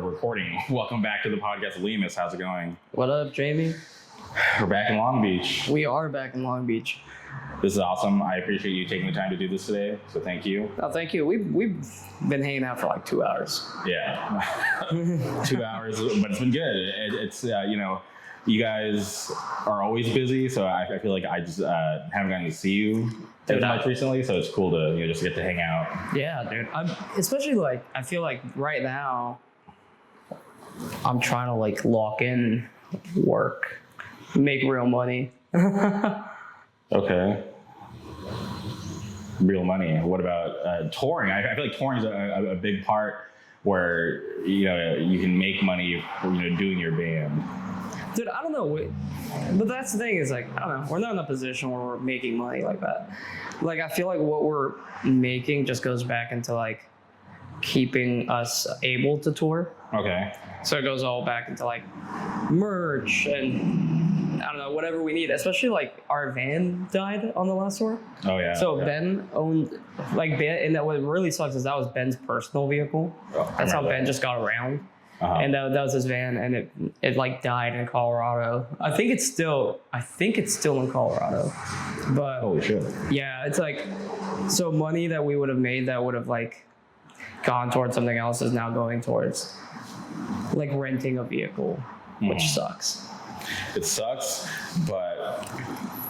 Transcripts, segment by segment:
recording. Welcome back to the podcast, Lemus. How's it going? What up, Jamie? We're back in Long Beach. We are back in Long Beach. This is awesome. I appreciate you taking the time to do this today, so thank you. Oh, thank you. We've been hanging out for like 2 hours. Yeah, 2 hours, but it's been good. It's you guys are always busy, so I feel like I just haven't gotten to see you as much recently, so it's cool to just get to hang out. Yeah, dude. Especially like I feel like right now I'm trying to like lock in work, make real money. Okay. Real money. What about touring? I feel like touring is a big part where you can make money doing your band. Dude, I don't know, but that's the thing is like, I don't know, we're not in a position where we're making money like that. Like, I feel like what we're making just goes back into like keeping us able to tour. Okay. So it goes all back into like merch and I don't know, whatever we need, especially like our van died on the last tour. Oh yeah. So yeah. Ben owned like Ben, and that what really sucks is that was Ben's personal vehicle. That's how Ben just got around. Uh-huh. And that was his van, and it like died in Colorado. I think it's still in Colorado. But holy shit. Yeah, it's like, so money that we would have made that would have like gone towards something else is now going towards like renting a vehicle, which sucks. It sucks, but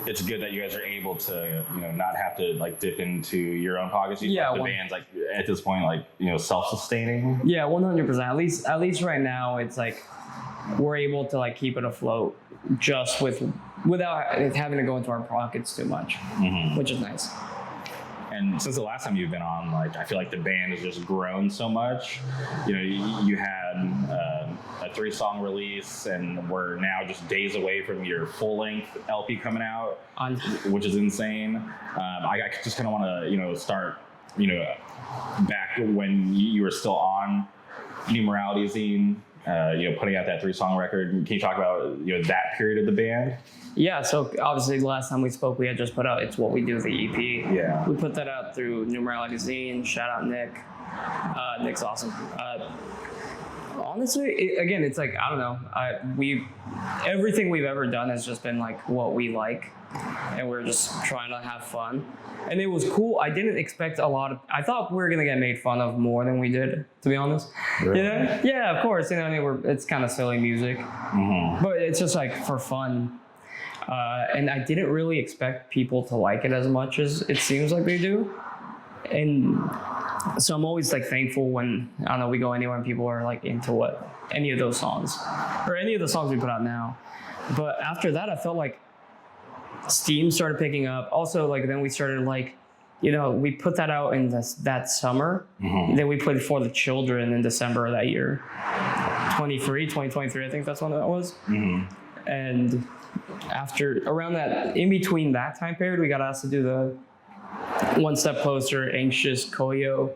it's good that you guys are able to, not have to like dip into your own pockets. Yeah, the band's like at this point, like self-sustaining. Yeah, 100%. At least right now, it's like we're able to like keep it afloat just without having to go into our pockets too much, which is nice. And since the last time you've been on, like, I feel like the band has just grown so much. You had a 3-song release, and we're now just days away from your full-length LP coming out, which is insane. I just kind of want to, start, back when you were still on New Morality Zine, putting out that 3-song record. Can you talk about, that period of the band? Yeah, so obviously the last time we spoke, we had just put out It's What We Do, the EP. Yeah. We put that out through New Morality Zine. Shout out Nick. Nick's awesome. Honestly, it's like, I don't know. Everything we've ever done has just been like what we like, and we're just trying to have fun. And it was cool. I didn't expect I thought we were going to get made fun of more than we did, to be honest. Really? Yeah, of course. It's kind of silly music, but it's just like for fun. And I didn't really expect people to like it as much as it seems like they do. And so I'm always like thankful when, I don't know, we go anywhere and people are like into any of those songs or any of the songs we put out now. But after that, I felt like steam started picking up. Also, like then we started like, we put that out in that summer. Then we played For the Children in December of that year. 2023, I think that's when that was. And after around that, in between that time period, we got asked to do the One Step Closer, Anxious Koyo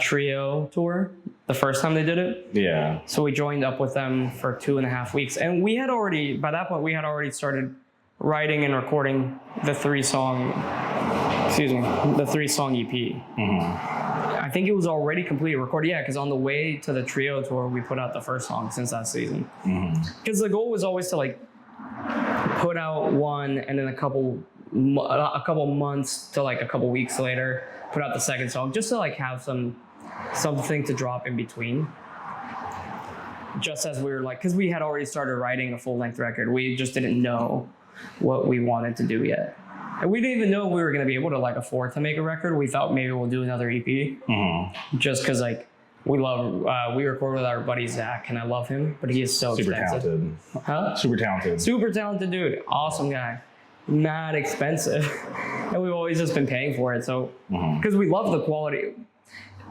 trio tour. The first time they did it. Yeah. So we joined up with them for 2.5 weeks, and by that point we had already started writing and recording the 3-song EP. I think it was already completely recorded. Yeah, because on the way to the trio tour, we put out the first song since that season. Because the goal was always to like put out one, and then a couple months to like a couple weeks later, put out the second song, just to like have something to drop in between. Just as we were like, because we had already started writing a full-length record, we just didn't know what we wanted to do yet. And we didn't even know we were going to be able to like afford to make a record. We thought maybe we'll do another EP, just because like we record with our buddy Zach, and I love him, but he is so expensive. Super talented dude, awesome guy, not expensive, and we've always just been paying for it. So because we love the quality,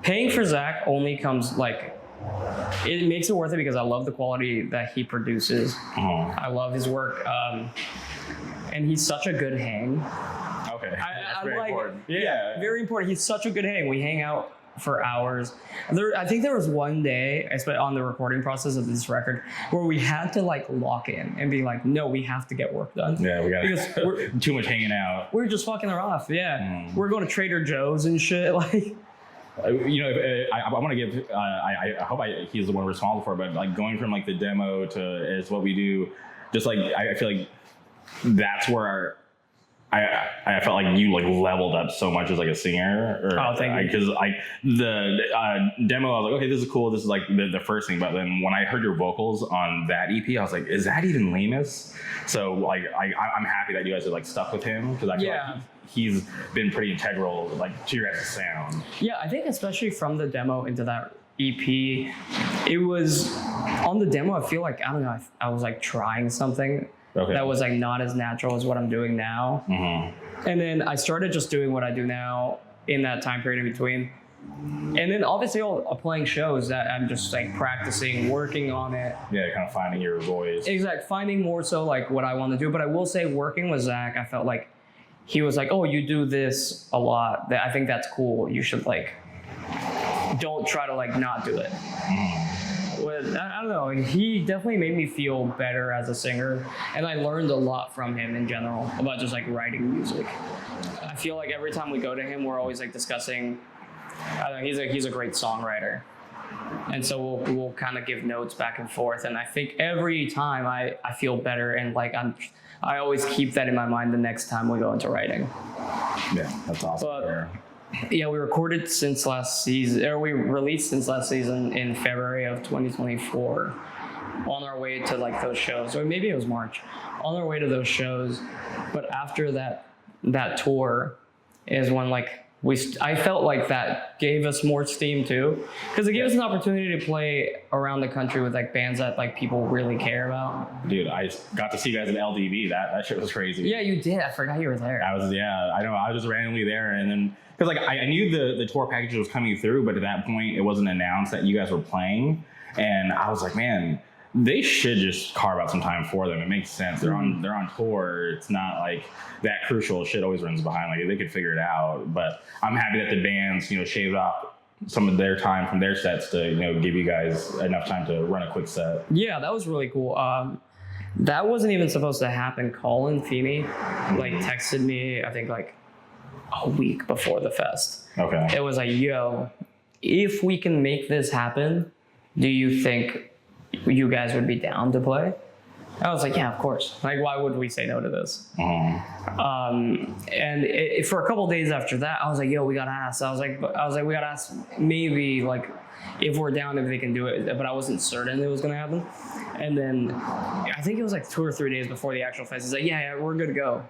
paying for Zach only comes like, it makes it worth it because I love the quality that he produces. I love his work. And he's such a good hang. Okay. That's very important. Yeah, very important. He's such a good hang. We hang out for hours. I think there was one day, especially on the recording process of this record, where we had to like lock in and be like, no, we have to get work done. Yeah, we got too much hanging out. We're just fucking her off. Yeah. We're going to Trader Joe's and shit. Like, I want to give. I hope he's the one responsible for it, but like going from like the demo to it's what we do, just like I feel like that's where I felt like you like leveled up so much as like a singer. Oh, thank you. Because the demo, I was like, okay, this is cool. This is like the first thing. But then when I heard your vocals on that EP, I was like, is that even Lemus? So like I'm happy that you guys are like stuck with him because I feel like he's been pretty integral like to your guys' sound. Yeah, I think especially from the demo into that EP, it was on the demo. I feel like I don't know. I was like trying something. Okay. That was like not as natural as what I'm doing now. Mm-hmm. And then I started just doing what I do now in that time period in between. And then obviously playing shows that I'm just like practicing, working on it. Yeah, kind of finding your voice. Exactly, finding more so like what I want to do. But I will say working with Zach, I felt like he was like, oh, you do this a lot. I think that's cool. You should like, don't try to like not do it. Mm-hmm. I don't know. He definitely made me feel better as a singer, and I learned a lot from him in general about just like writing music. I feel like every time we go to him, we're always like discussing. I don't know, he's a great songwriter, and so we'll kind of give notes back and forth. And I think every time I feel better, and like I always keep that in my mind the next time we go into writing. Yeah, that's awesome. But, yeah, we recorded since last season, or we released since last season in February of 2024 on our way to like those shows, or maybe it was March, on our way to those shows. But after that tour is when like I felt like that gave us more steam too, because it gave us an opportunity to play around the country with like bands that like people really care about. Dude, I got to see you guys at LDV. That shit was crazy. Yeah, you did. I forgot you were there. I know. I was just randomly there, and then because like I knew the tour package was coming through, but at that point it wasn't announced that you guys were playing, and I was like, man, they should just carve out some time for them. It makes sense. They're on tour. It's not like that crucial. Shit always runs behind. Like they could figure it out. But I'm happy that the bands, shaved off some of their time from their sets to, give you guys enough time to run a quick set. Yeah, that was really cool. That wasn't even supposed to happen. Colin Feeney like texted me, I think like a week before the fest. Okay. It was like, yo, if we can make this happen, do you think you guys would be down to play? I was like, yeah, of course. Like, why would we say no to this? And for a couple of days after that, I was like, yo, we gotta ask. I was like, we gotta ask maybe like if we're down, if they can do it. But I wasn't certain it was gonna happen. And then I think it was like 2 or 3 days before the actual fest. He's like, yeah, we're good to go.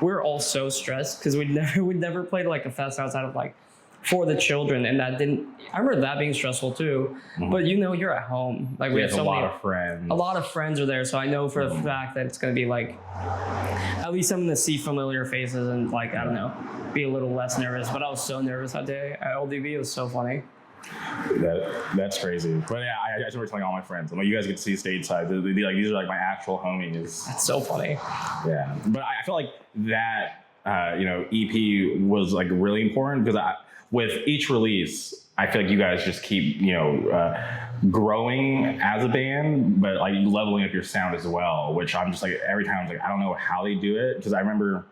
We were all so stressed because we'd never played like a fest outside of like for the children, and I remember that being stressful too. Mm-hmm. But you're at home. Like we have so many, a lot of friends are there, so I know for the fact that it's gonna be like at least I'm gonna see familiar faces and like I don't know, be a little less nervous. But I was so nervous that day at LDV. It was so funny. That's crazy. But yeah, I remember telling all my friends, I'm like, you guys get to see Stateside. They'd be like, these are like my actual homies. That's so funny. Yeah, but I feel like that EP was like really important because with each release, I feel like you guys just keep, growing as a band, but like leveling up your sound as well, which I'm just like, every time I was like, I don't know how they do it. Because I remember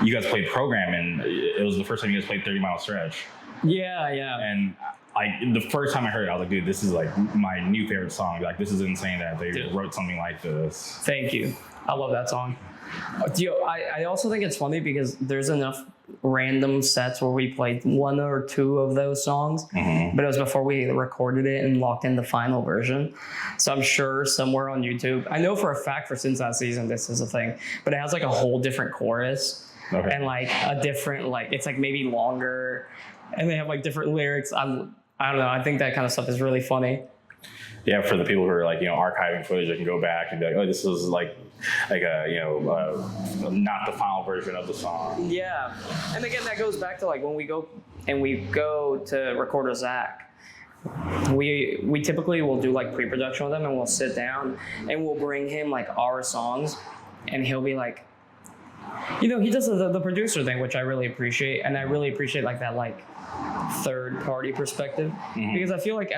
you guys played Program, and it was the first time you guys played 30 Mile Stretch. Yeah. And like the first time I heard it, I was like, dude, this is like my new favorite song. Like, this is insane that they wrote something like this. Thank you. I love that song. I also think it's funny because there's enough random sets where we played 1 or 2 of those songs, but it was before we recorded it and locked in the final version. So I'm sure somewhere on YouTube, I know for a fact for Since That Season, this is a thing, but it has like a whole different chorus and like a different, like, it's like maybe longer and they have like different lyrics. I don't know. I think that kind of stuff is really funny. Yeah, for the people who are like, archiving footage, they can go back and be like, oh, this is like a, not the final version of the song. Yeah. And again, that goes back to like when we go to record with Zach, we typically will do like pre-production with them, and we'll sit down and we'll bring him like our songs, and he'll be like, he does the producer thing, which I really appreciate. And I really appreciate like that, like, third party perspective, because I feel like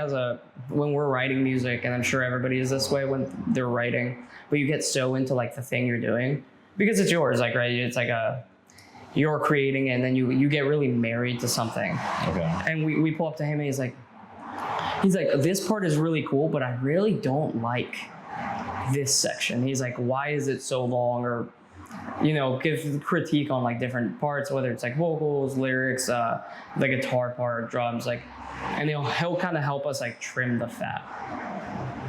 when we're writing music, and I'm sure everybody is this way when they're writing, but you get so into like the thing you're doing because it's yours, like, right? It's like you're creating it, and then you get really married to something. Okay. And we pull up to him and he's like, this part is really cool, but I really don't like this section. He's like, why is it so long? Or, give critique on like different parts, whether it's like vocals, lyrics, the guitar part, drums, like, and he'll kind of help us like trim the fat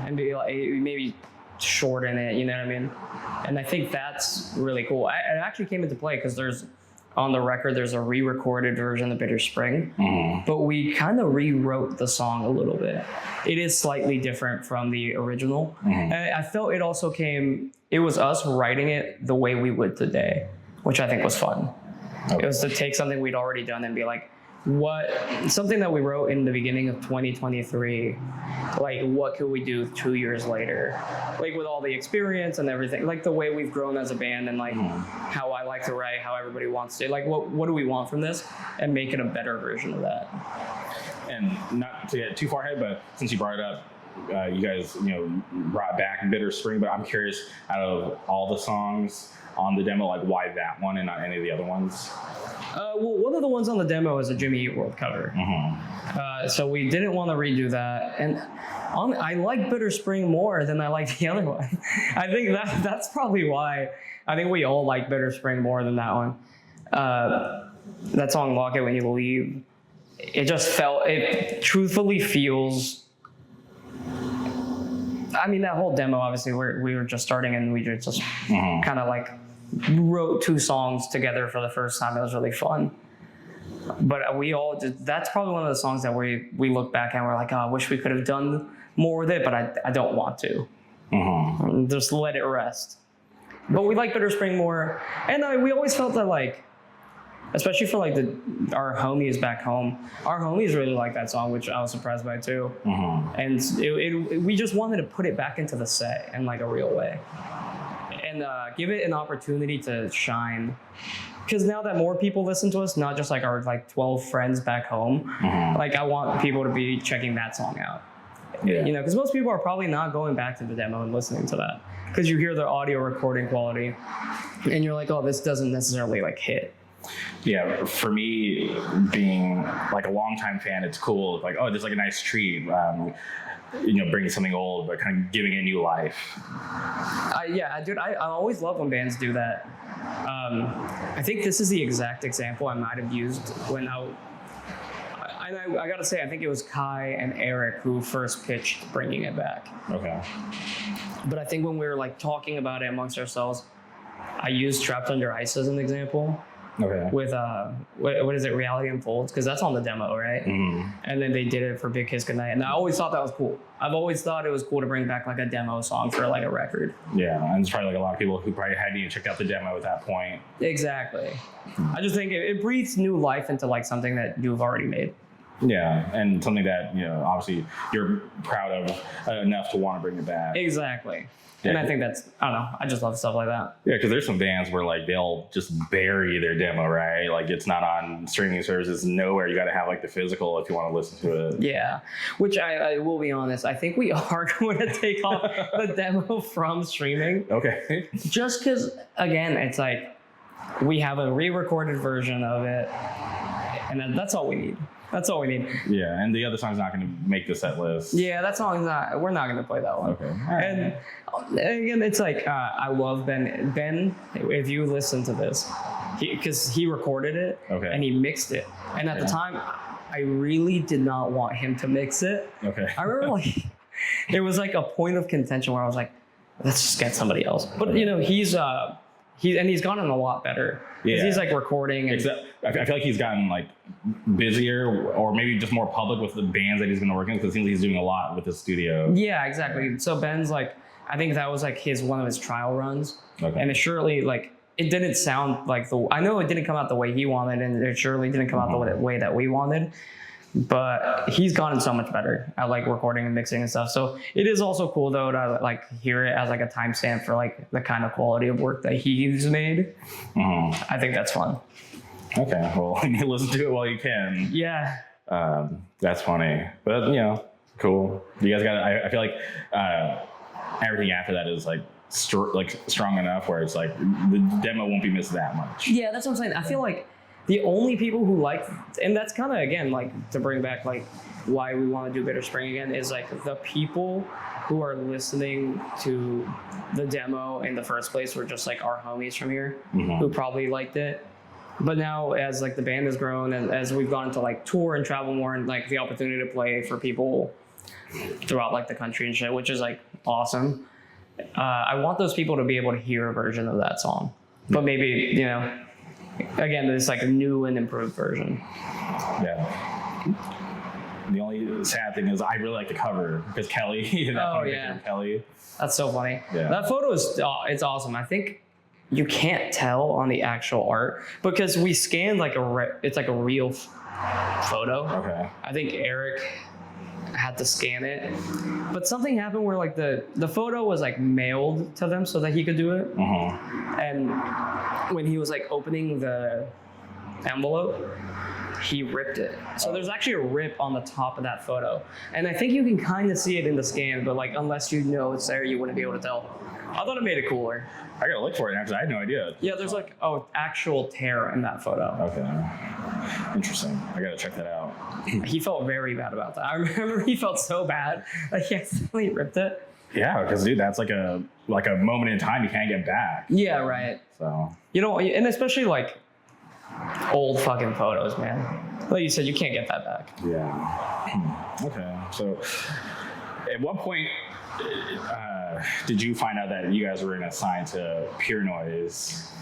and be like, maybe shorten it, you know what I mean? And I think that's really cool. It actually came into play because on the record, there's a re-recorded version of Bitter Spring, but we kind of rewrote the song a little bit. It is slightly different from the original. And I felt it was us writing it the way we would today, which I think was fun. Okay. It was to take something we'd already done and be like, something that we wrote in the beginning of 2023, like what could we do 2 years later, like with all the experience and everything, like the way we've grown as a band and like how I like to write, how everybody wants to, like what do we want from this, and make it a better version of that. And not to get too far ahead, but since you brought it up, you guys brought back Bitter Spring, but I'm curious, out of all the songs on the demo, like why that one and not any of the other ones? Well, one of the ones on the demo is a Jimmy Eat World cover. So we didn't want to redo that. And I like Bitter Spring more than I like the other one. I think that's probably why. I think we all like Bitter Spring more than that one. That song, Lock It When You Leave, it truthfully feels... I mean, that whole demo, obviously, we were just starting and we just kind of like wrote 2 songs together for the first time. It was really fun. But that's probably one of the songs that we look back and we're like, oh, I wish we could have done more with it, but I don't want to. Just let it rest. But we like Bitter Spring more. And we always felt that, like, especially for like our homies back home, our homies really like that song, which I was surprised by too. And we just wanted to put it back into the set in like a real way. And give it an opportunity to shine, because now that more people listen to us, not just like our like 12 friends back home, like I want people to be checking that song out. Because most people are probably not going back to the demo and listening to that, because you hear the audio recording quality and you're like, oh, this doesn't necessarily like hit. Yeah, for me, being like a longtime fan, it's cool. Like, oh, there's like a nice treat. Bringing something old, but kind of giving it new life. Dude, I always love when bands do that. I think this is the exact example I might have used when I gotta say, I think it was Kai and Eric who first pitched bringing it back. Okay. But I think when we were like talking about it amongst ourselves, I used Trapped Under Ice as an example. Okay. With what is it, Reality Unfolds, because that's on the demo, right? And then they did it for Big Kiss Goodnight, and I always thought that was cool. I've always thought it was cool to bring back like a demo song for like a record. Yeah, and it's probably like a lot of people who probably hadn't even checked out the demo at that point. Exactly. I just think it breathes new life into like something that you've already made. Yeah, and something that obviously you're proud of enough to want to bring it back. Exactly. Yeah. And I think I don't know, I just love stuff like that. Yeah, because there's some bands where like they'll just bury their demo, right? Like it's not on streaming services nowhere. You got to have like the physical if you want to listen to it. Yeah, which I will be honest, I think we are going to take off the demo from streaming. Okay. Just because, again, it's like we have a re-recorded version of it, and that's all we need. That's all we need. Yeah, and the other song's not going to make the set list. Yeah, that song's not. We're not going to play that one. Okay. Right. And again, it's like I love Ben. Ben, if you listen to this, because he recorded it, okay, and he mixed it, and at the time, I really did not want him to mix it. Okay. I remember like there was like a point of contention where I was like, let's just get somebody else. But he's gotten a lot better. Yeah. He's like recording. I feel like he's gotten like busier, or maybe just more public with the bands that he's been working with, because it seems like he's doing a lot with his studio. Yeah, exactly. So Ben's like, I think that was like one of his trial runs. Okay. And it surely like, it didn't sound like I know it didn't come out the way he wanted, and it surely didn't come out the way that we wanted. But he's gotten so much better at like recording and mixing and stuff. So it is also cool though to like hear it as like a timestamp for like the kind of quality of work that he's made. I think that's fun. Okay, well, you listen to it while you can. Yeah. That's funny, but cool. You guys got. I feel like everything after that is like strong enough where it's like the demo won't be missed that much. Yeah, that's what I'm saying. I feel like the only people who like, and that's kind of again like to bring back like why we want to do Bitter Spring again is like the people who are listening to the demo in the first place were just like our homies from here who probably liked it. But now as like the band has grown and as we've gone to like tour and travel more and like the opportunity to play for people throughout like the country and shit, which is like awesome. I want those people to be able to hear a version of that song, but maybe, you know, again, it's like a new and improved version. Yeah. The only sad thing is I really like the cover because Kelly, picture of Kelly. That's so funny. Yeah. That photo is, it's awesome. I think you can't tell on the actual art because we scanned like it's like a real photo. Okay. I think Eric had to scan it, but something happened where like the photo was like mailed to them so that he could do it. And when he was like opening the envelope, he ripped it. So there's actually a rip on the top of that photo. And I think you can kind of see it in the scan, but like unless you know it's there, you wouldn't be able to tell. I thought it made it cooler. I gotta look for it now because I had no idea. Yeah, there's like actual tear in that photo. Okay. Interesting. I gotta check that out. He felt very bad about that. I remember he felt so bad that he accidentally ripped it. Yeah, because dude, that's like a moment in time you can't get back. Yeah, right. So you know, and especially like old fucking photos, man. Like you said, you can't get that back. Yeah. Okay. So at what point did you find out that you guys were assigned to Pure Noise?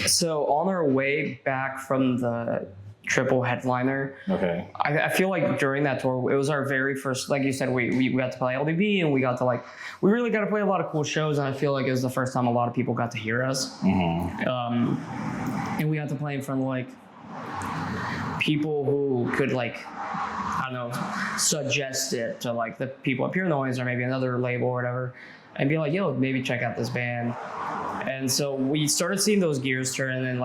So on our way back from the triple headliner, okay, I feel like during that tour, it was our very first, like you said, we got to play LDB and we got to we really got to play a lot of cool shows. And I feel like it was the first time a lot of people got to hear us. And we got to play in front of people who could I don't know, suggest it to the people at Pure Noise or maybe another label or whatever and be like, yo, maybe check out this band. And so we started seeing those gears turn and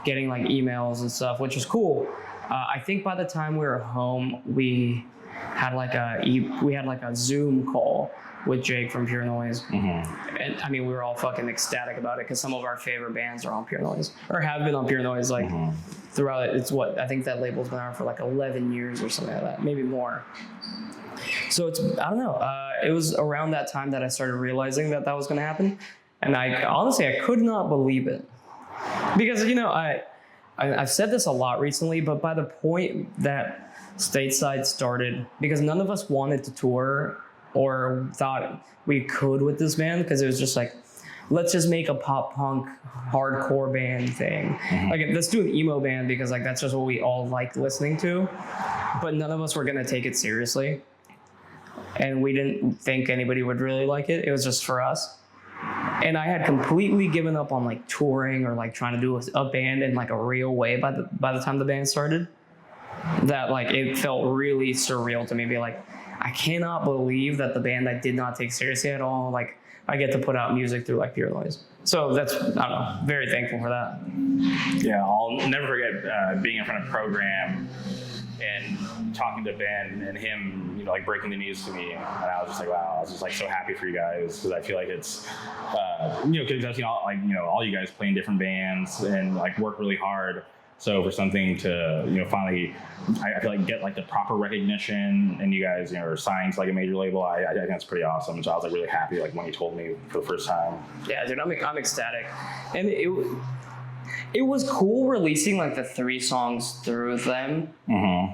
getting emails and stuff, which was cool. I think by the time we were home, we had a Zoom call with Jake from Pure Noise. And I mean, we were all fucking ecstatic about it because some of our favorite bands are on Pure Noise or have been on Pure Noise throughout it. It's I think that label's been around for 11 years or something like that, maybe more. So I don't know. It was around that time that I started realizing that was going to happen. And I could not believe it. Because, I've said this a lot recently, but by the point that Stateside started, because none of us wanted to tour or thought we could with this band, because it was just let's just make a pop punk hardcore band thing. Let's do an emo band because that's just what we all liked listening to. But none of us were going to take it seriously. And we didn't think anybody would really like it. It was just for us. And I had completely given up on touring or trying to do a band in a real way by the time the band started. That it felt really surreal to me. Be I cannot believe that the band I did not take seriously at all, I get to put out music through Pure Noise. So that's, I don't know, very thankful for that. Yeah, I'll never forget being in front of Program and talking to Ben and him, breaking the news to me. And I was just wow, I was just so happy for you guys because I feel like it's, because I've seen all you guys play in different bands and work really hard. So for something to, finally, I feel get the proper recognition and you guys, are signed to a major label, I think that's pretty awesome. So I was really happy when you told me for the first time. Yeah, dude, I'm ecstatic. And it was cool releasing the 3 songs through them.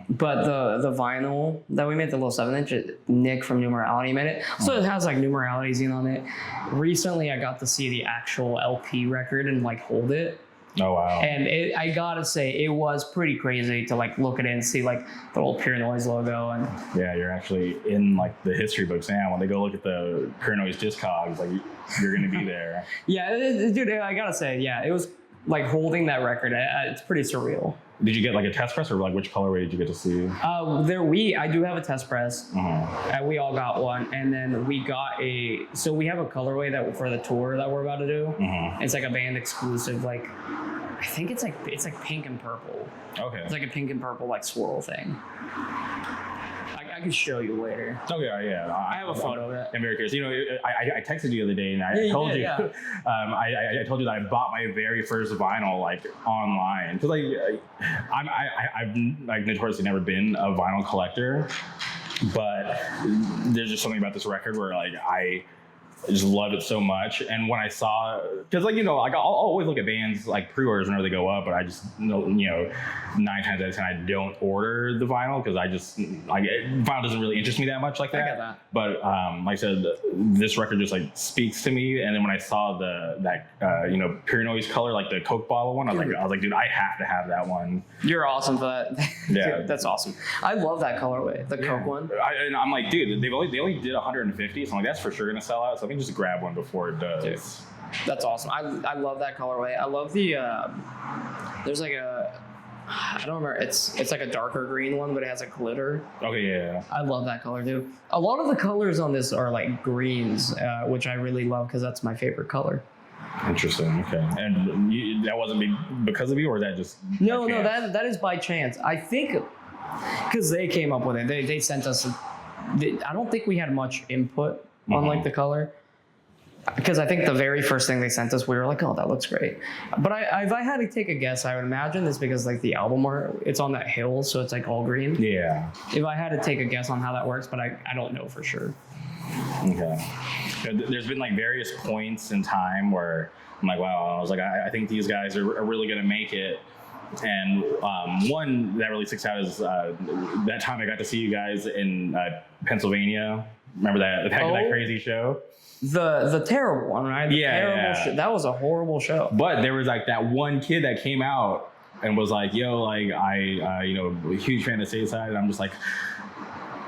But the vinyl that we made, the little 7-inch, Nick from Numerality made it. So it has Numerality zine on it. Recently I got to see the actual LP record and hold it. Oh wow! And I gotta say, it was pretty crazy to look at it and see the old Pure Noise logo. And yeah, you're actually in the history books now. When they go look at the Pure Noise Discogs, you're gonna be there. Yeah, dude, I gotta say, yeah, it was holding that record. It's pretty surreal. Did you get a test press or which colorway did you get to see? I do have a test press. We all got one, and then we got so we have a colorway that for the tour that we're about to do. It's a band exclusive, I think it's pink and purple. Okay. It's a pink and purple swirl thing. I I can show you later. Oh yeah. I have a photo of it. I'm very curious. You know, I texted you the other day and I told you. Yeah. I told you that I bought my very first vinyl like online because I've like notoriously never been a vinyl collector, but there's just something about this record where like I just love it so much. And when I saw, because like, you know, like I'll always look at bands like pre-orders whenever they go up, but I just know, you know, 9 times out of 10 I don't order the vinyl because I just like vinyl doesn't really interest me that much like that. I get that. But like I said, this record just like speaks to me. And then when I saw that you know, Pure Noise color, like the Coke bottle one, I was like, dude, I have to have that one. You're awesome for that. Yeah, Dude, that's awesome. I love that colorway, the Coke one. And I'm like, dude, they only did 150, so I'm like, that's for sure gonna sell out. So I think just grab one before it does. Dude, that's awesome. I love that colorway. I love the there's like a, I don't remember, it's like a darker green one, but it has a glitter. Okay, yeah. I love that color too. A lot of the colors on this are like greens, which I really love because that's my favorite color. Interesting. Okay. And that wasn't because of you, or that just no, that is by chance. I think because they came up with it. They sent us. I don't think we had much input on like the color. Because I think the very first thing they sent us, we were like, "Oh, that looks great." But if I had to take a guess, I would imagine it's because like the album art, it's on that hill, so it's like all green. Yeah. If I had to take a guess on how that works, but I don't know for sure. Okay. There's been like various points in time where I'm like, wow, I was like, I think these guys are really gonna make it. And one that really sticks out is that time I got to see you guys in Pennsylvania. Remember that crazy show? The terrible one, right? The terrible show. That was a horrible show. But there was like that one kid that came out and was like, yo, like I you know, a huge fan of Stateside. And I'm just like,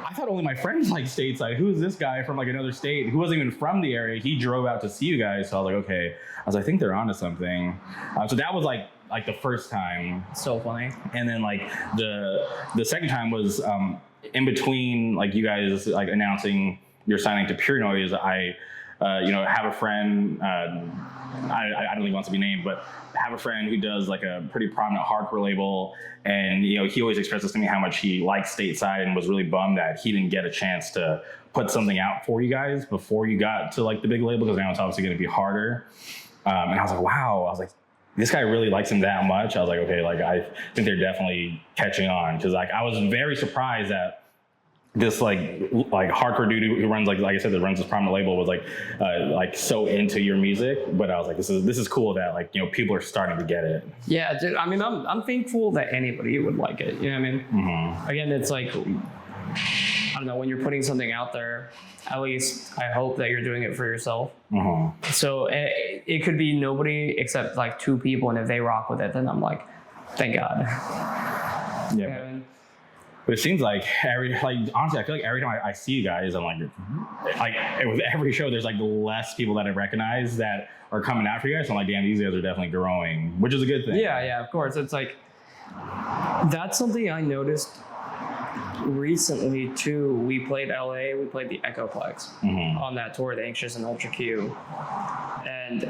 I thought only my friends like Stateside. Who is this guy from like another state who wasn't even from the area? He drove out to see you guys. So I was like, okay. I was like, I think they're onto something. So that was like the first time. So funny. And then like the second time was in between like you guys like announcing you're signing to Pure Noise. I you know, have a friend, I don't think he wants to be named, but have a friend who does like a pretty prominent hardcore label. And, you know, he always expresses to me how much he likes Stateside and was really bummed that he didn't get a chance to put something out for you guys before you got to like the big label, because now it's obviously going to be harder. And I was like, wow, I was like, this guy really likes him that much. I was like, okay, like I think they're definitely catching on, because like I was very surprised that this like hardcore dude who runs like I said, that runs this prominent label was like so into your music. But I was like, this is cool that like, you know, people are starting to get it. Yeah, dude. I mean, I'm thankful that anybody would like it. You know what I mean? Mm-hmm. Again, it's like, I don't know, when you're putting something out there, at least I hope that you're doing it for yourself. Mm-hmm. So it could be nobody except like 2 people, and if they rock with it, then I'm like, thank God. Yeah. You know what I mean? But it seems like honestly, I feel like every time I see you guys, I'm like with every show, there's like less people that I recognize that are coming out for you guys. So I'm like, damn, these guys are definitely growing, which is a good thing. Yeah, of course. It's like, that's something I noticed recently too. We played LA, we played the Echoplex on that tour, the Anxious and Ultra Q. And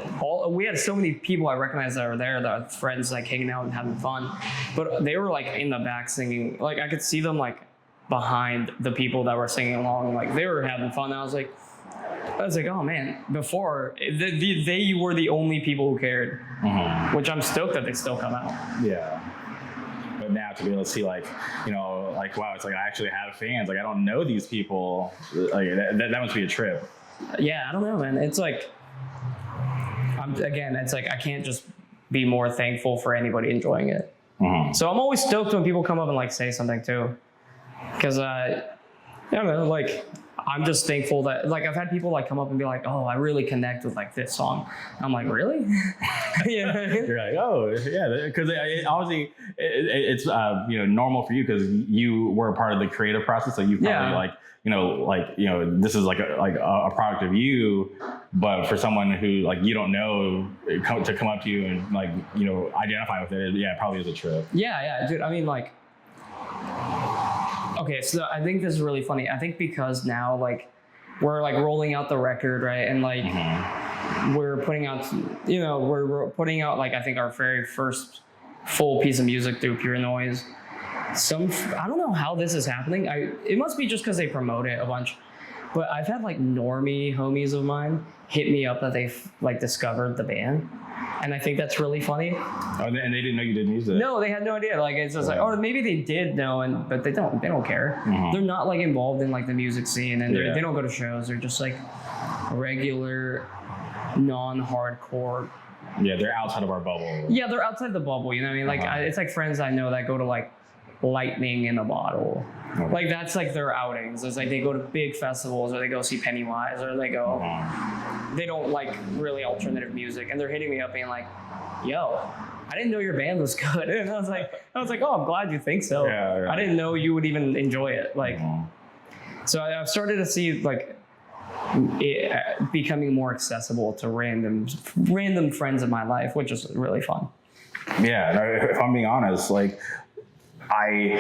we had so many people I recognized that were there, that friends like hanging out and having fun. But they were like in the back singing. Like I could see them like behind the people that were singing along. Like they were having fun. And I was like, oh man, before they were the only people who cared, which I'm stoked that they still come out. Yeah. But now to be able to see like, you know, like, wow, it's like I actually have fans. Like I don't know these people. Like that must be a trip. Yeah, I don't know, man. It's like, it's like I can't just be more thankful for anybody enjoying it. So I'm always stoked when people come up and like say something too, because I don't know, like I'm just thankful that like I've had people like come up and be like, oh, I really connect with like this song. I'm like, really? You know what I mean? You're like, oh yeah, because obviously it's you know, normal for you because you were a part of the creative process, so you probably like, you know, this is like a product of you. But for someone who like you don't know to come up to you and like, you know, identify with it, yeah, it probably is a trip. Yeah, dude. I mean, like, okay, so I think this is really funny. I think because now like we're like rolling out the record, right, and like we're putting out, you know, we're putting out like I think our very first full piece of music through Pure Noise. I don't know how this is happening. It must be just because they promote it a bunch. But I've had like normie homies of mine hit me up that they've like discovered the band. And I think that's really funny. Oh, and they didn't know you did music? No, they had no idea. Like, it's just like, or maybe they did know, but they don't care. They're not like involved in like the music scene, and they don't go to shows. They're just like regular, non-hardcore. Yeah, they're outside of our bubble. Yeah, they're outside the bubble. You know what I mean? Like, it's like friends I know that go to like Lightning in a Bottle. Like, that's like their outings. It's like they go to big festivals, or they go see Pennywise, or they go. They don't like really alternative music, and they're hitting me up being like, "Yo, I didn't know your band was good." And I was like, "Oh, I'm glad you think so. Yeah. I didn't know you would even enjoy it." Like, so I've started to see like it becoming more accessible to random friends in my life, which is really fun. Yeah, if I'm being honest, like, I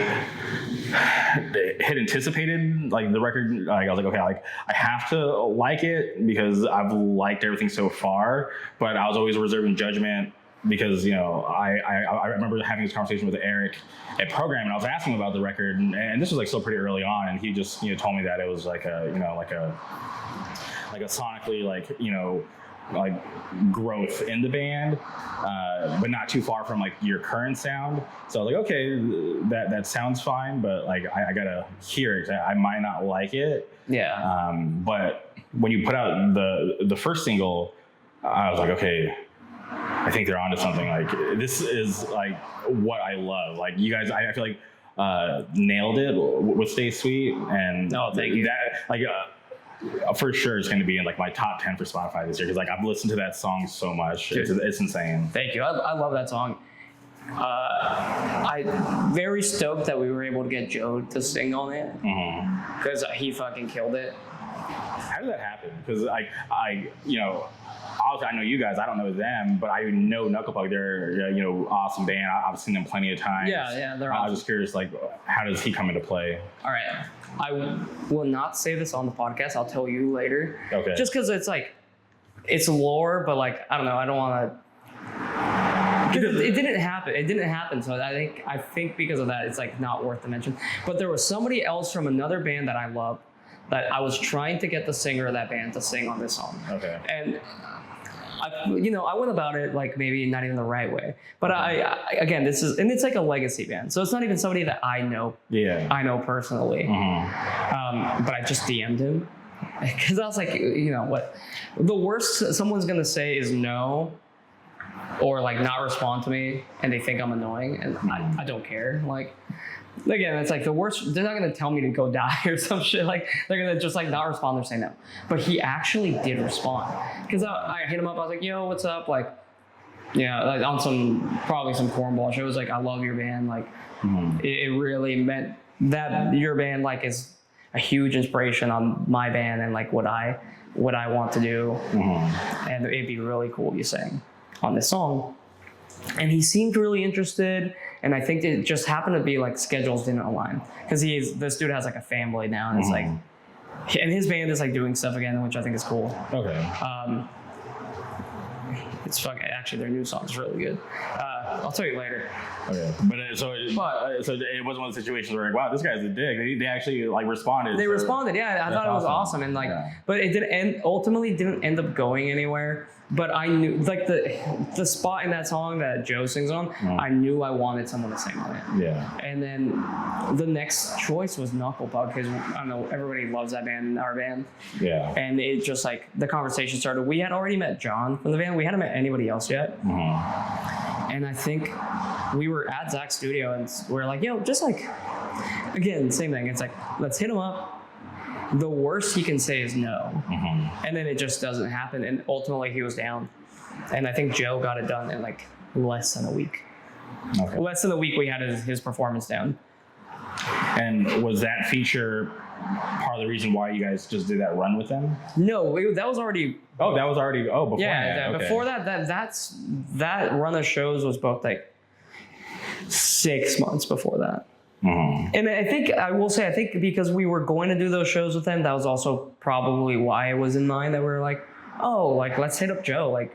had anticipated like the record. Like, I was like, okay, like I have to like it because I've liked everything so far. But I was always reserving judgment because, you know, I remember having this conversation with Eric at program, and I was asking him about the record, and this was like still pretty early on, and he just, you know, told me that it was like a, you know, like a sonically, like, you know, like growth in the band, but not too far from like your current sound. So I was like, okay, that sounds fine, but like I gotta hear it. I might not like it. Yeah. But when you put out the first single, I was like, okay, I think they're onto something. Like, this is like what I love. Like, you guys, I feel like nailed it with Stay Sweet, and thank you. That, like, for sure it's going to be in like my top 10 for Spotify this year, because like I've listened to that song so much. It's insane. Thank you. I love that song. I'm very stoked that we were able to get Joe to sing on it, because he fucking killed it. How did that happen? Because I you know, obviously I know you guys, I don't know them, but I know Knucklepuck. They're, you know, awesome band. I've seen them plenty of times. Yeah, they're awesome. I was just curious, like, how does he come into play? All right, I will not say this on the podcast. I'll tell you later. Okay. Just because it's like, it's lore, but like, I don't know. I don't want to. It didn't happen. It didn't happen. So I think because of that, it's like not worth the mention. But there was somebody else from another band that I love that I was trying to get the singer of that band to sing on this song. Okay. And I went about it like maybe not even the right way. But again, it's like a legacy band. So it's not even somebody that I know. Yeah. I know personally. But I just DM'd him because I was like, you know what? The worst someone's gonna say is no, or like not respond to me, and they think I'm annoying, and I don't care. Like, again, it's like the worst. They're not gonna tell me to go die or some shit. Like, they're gonna just like not respond or say no. But he actually did respond, because I hit him up. I was like, "Yo, what's up?" Like, yeah, like on probably some cornball shit. It was like, "I love your band." Like, it really meant that your band like is a huge inspiration on my band and like what I want to do. And it'd be really cool if you sang on this song. And he seemed really interested, and I think it just happened to be like schedules didn't align, because this dude has like a family now, and it's like, and his band is like doing stuff again, which I think is cool. Okay. It's fucking, actually their new song is really good. I'll tell you later. Okay. So it wasn't one of the situations where like, wow, this guy's a dick. They actually like responded. They responded, yeah. I thought it was awesome, and like, but it ultimately didn't end up going anywhere. But I knew, like, the spot in that song that Joe sings on, I knew I wanted someone to sing on it. Yeah. And then the next choice was Knucklepuck, because I don't know, everybody loves that band in our band. Yeah. And it just like, the conversation started. We had already met John from the band. We hadn't met anybody else yet. And I think we were at Zach's studio, and we were like, yo, just like, again, same thing. It's like, let's hit him up. The worst he can say is no. And then it just doesn't happen. And ultimately he was down. And I think Joe got it done in like less than a week. Okay. Less than a week we had his performance down. And was that feature part of the reason why you guys just did that run with them? No, that was already... Oh, that was already... Oh, before that. Okay. Before that run of shows was booked like 6 months before that. And I think because we were going to do those shows with them, that was also probably why it was in mind that we were like, oh, like, let's hit up Joe. Like,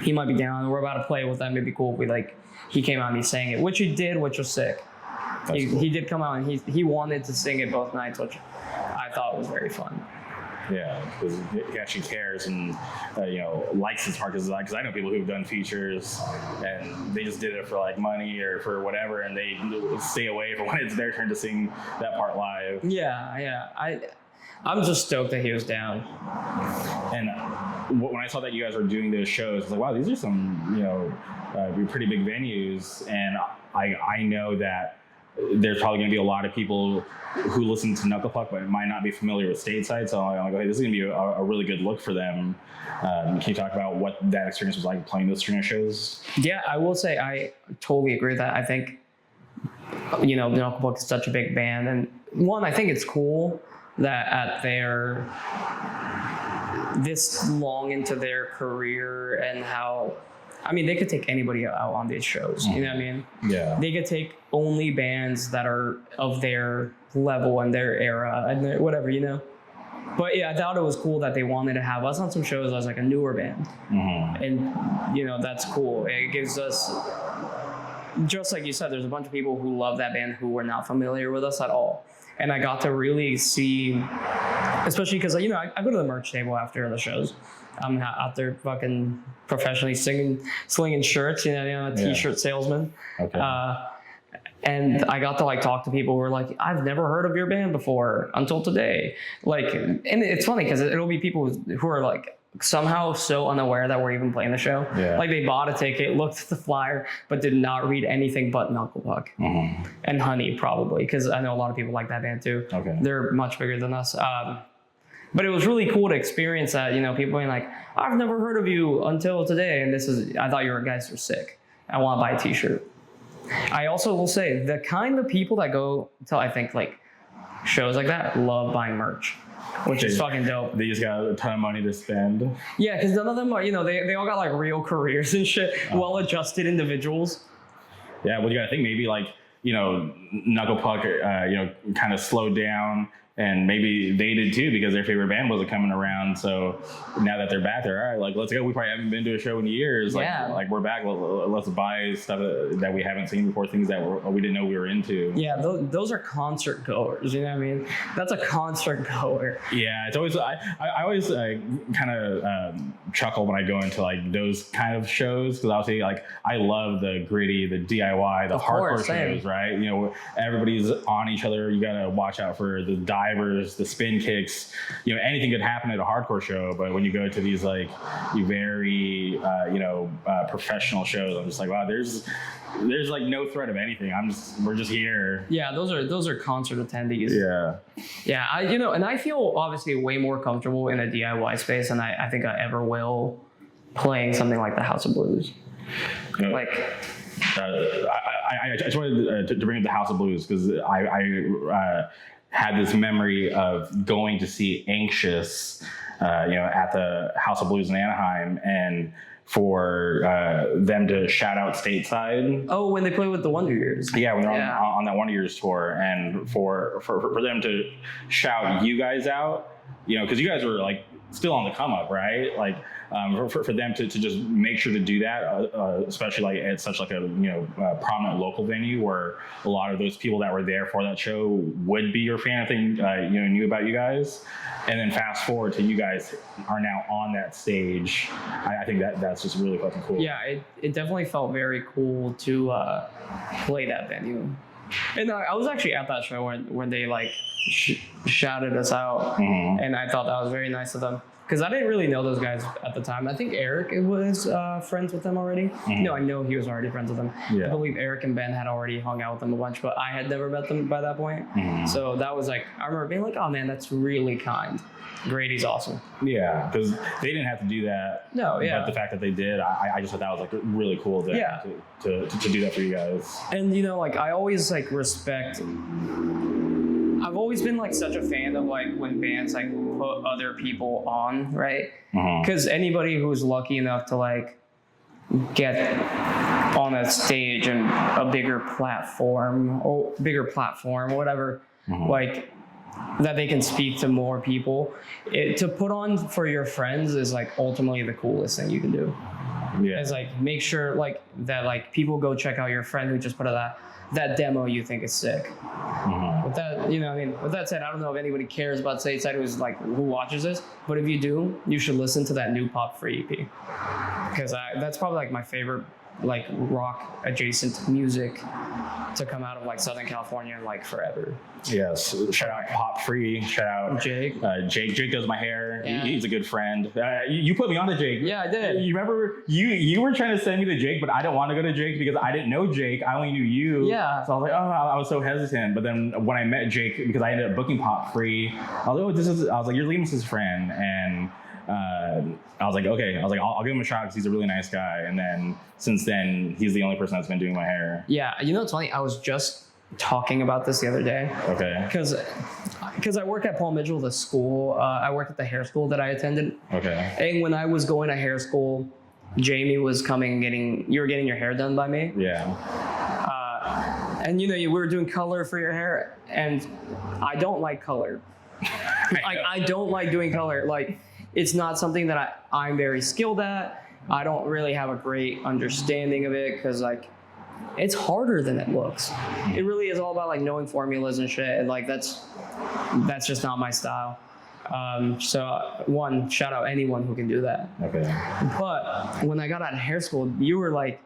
he might be down. We're about to play with them. It'd be cool if he came out and he sang it, which he did, which was sick. He did come out and he wanted to sing it both nights, which I thought was very fun. Yeah, because he actually cares and likes his part. Because I know people who've done features and they just did it for like money or for whatever, and they stay away from when it's their turn to sing that part live. Yeah. I'm just stoked that he was down. And when I saw that you guys were doing those shows, I was like, wow, these are some pretty big venues, and I know that there's probably going to be a lot of people who listen to Knuckle Puck but might not be familiar with Stateside. So I'm like, hey, this is going to be a really good look for them. Can you talk about what that experience was like playing those string of shows? Yeah, I will say I totally agree with that. I think, Knuckle Puck is such a big band. And one, I think it's cool that at their this long into their career and how, I mean, they could take anybody out on these shows. You know what I mean? Yeah. They could take only bands that are of their level and their era and whatever, But yeah, I thought it was cool that they wanted to have us on some shows as like a newer band. And, that's cool. It gives us, just like you said, there's a bunch of people who love that band who were not familiar with us at all. And I got to really see, especially because, I go to the merch table after the shows. I'm out there fucking professionally slinging shirts, a t-shirt salesman. Okay. And I got to talk to people who were like, I've never heard of your band before until today. And it's funny because it'll be people who are somehow so unaware that we're even playing the show. Yeah. They bought a ticket, looked at the flyer, but did not read anything but Knuckle Puck and Honey probably, because I know a lot of people like that band too. Okay. They're much bigger than us. But it was really cool to experience that, people being like, I've never heard of you until today. And I thought you guys were sick. I want to buy a t-shirt. I also will say the kind of people that go to, I think, shows like that love buying merch, which is fucking dope. They just got a ton of money to spend. Yeah, because none of them are, they all got real careers and shit, well-adjusted individuals. Yeah, well, you got to think maybe Knuckle Puck, kind of slowed down. And maybe they did too because their favorite band wasn't coming around. So now that they're back, they're all right. Let's go. We probably haven't been to a show in years. We're back. Let's buy stuff that we haven't seen before, things that we didn't know we were into. Yeah, those are concert goers. You know what I mean? That's a concert goer. Yeah, it's always I always kind of chuckle when I go into those kind of shows because obviously I love the gritty, the DIY, the hardcore shows, right? Everybody's on each other. You gotta watch out for the divers, the spin kicks, anything could happen at a hardcore show. But when you go to these very professional shows, I'm just like, wow, there's no threat of anything. We're just here. Yeah, those are concert attendees. Yeah. And I feel obviously way more comfortable in a DIY space than I think I ever will playing something like the House of Blues. I just wanted to bring up the House of Blues because I had this memory of going to see Anxious, at the House of Blues in Anaheim, and for them to shout out Stateside. Oh, when they play with the Wonder Years. Yeah, when they're on that Wonder Years tour, and for them to shout you guys out, because you guys were still on the come up, right? For them to just make sure to do that, especially at such a prominent local venue where a lot of those people that were there for that show would be your fan, I think knew about you guys, and then fast forward to you guys are now on that stage. I think that's just really fucking cool. Yeah, it definitely felt very cool to play that venue, and I was actually at that show when they shouted us out, and I thought that was very nice of them. Because I didn't really know those guys at the time. I think Eric was friends with them already. No, I know he was already friends with them. Yeah. I believe Eric and Ben had already hung out with them a bunch, but I had never met them by that point. So that was I remember being like, oh man, that's really kind. Grady's awesome. Yeah, because they didn't have to do that. No, yeah. But the fact that they did, I just thought that was really cool to do that for you guys. And I always respect. I've always been such a fan of when bands put other people on, right? Because anybody who's lucky enough to get on a stage and a bigger platform or whatever, that they can speak to more people. To put on for your friends is ultimately the coolest thing you can do. Yeah. It's like make sure like that like people go check out your friend who just put out that demo you think is sick. With that, you know, I mean, with that said, I don't know if anybody cares about Stateside who watches this, but if you do, you should listen to that new Pop Free EP because that's probably like my favorite like rock adjacent music to come out of like Southern California in like forever. Yes, shout out Pop Free, shout out Jake. Jake does my hair. Yeah. He's a good friend. You put me on to Jake. Yeah, I did. You remember you were trying to send me to Jake, but I didn't want to go to Jake because I didn't know Jake. I only knew you. Yeah. So I was like, I was so hesitant. But then when I met Jake, because I ended up booking Pop Free, I was like, I was like, you're Lemus's friend, and I was like, okay. I was like, I'll give him a shot because he's a really nice guy. And then since then, he's the only person that's been doing my hair. Yeah, you know what's funny? I was just talking about this the other day. Okay. Because I work at Paul Mitchell, the school. I work at the hair school that I attended. Okay. And when I was going to hair school, Jamie was coming and you were getting your hair done by me. Yeah. And you know, we were doing color for your hair, and I don't like color. I don't like doing color. Like, it's not something that I'm very skilled at. I don't really have a great understanding of it because like it's harder than it looks. It really is all about like knowing formulas and shit, and like that's just not my style. So shout out anyone who can do that. Okay. But when I got out of hair school, you were like,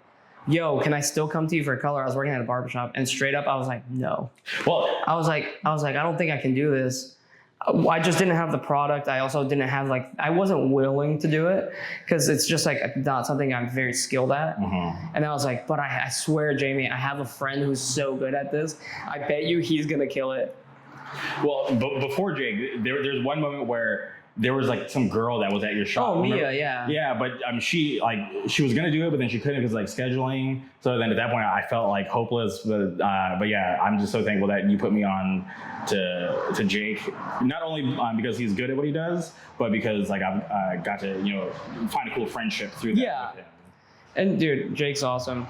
yo, can I still come to you for color? I was working at a barbershop, and straight up I was like, no. Well, I was like, I don't think I can do this. I just didn't have the product. I also didn't have I wasn't willing to do it because it's just like not something I'm very skilled at. And I was like, but I swear, Jamie, I have a friend who's so good at this. I bet you he's gonna kill it. Well, before Jake, there's one moment where there was like some girl that was at your shop. Oh, Mia, remember? yeah. Yeah, but she was gonna do it, but then she couldn't because like scheduling. So then at that point, I felt like hopeless. But yeah, I'm just so thankful that you put me on to Jake. Not only because he's good at what he does, but because like I've got to find a cool friendship through that. Yeah. With him. And dude, Jake's awesome.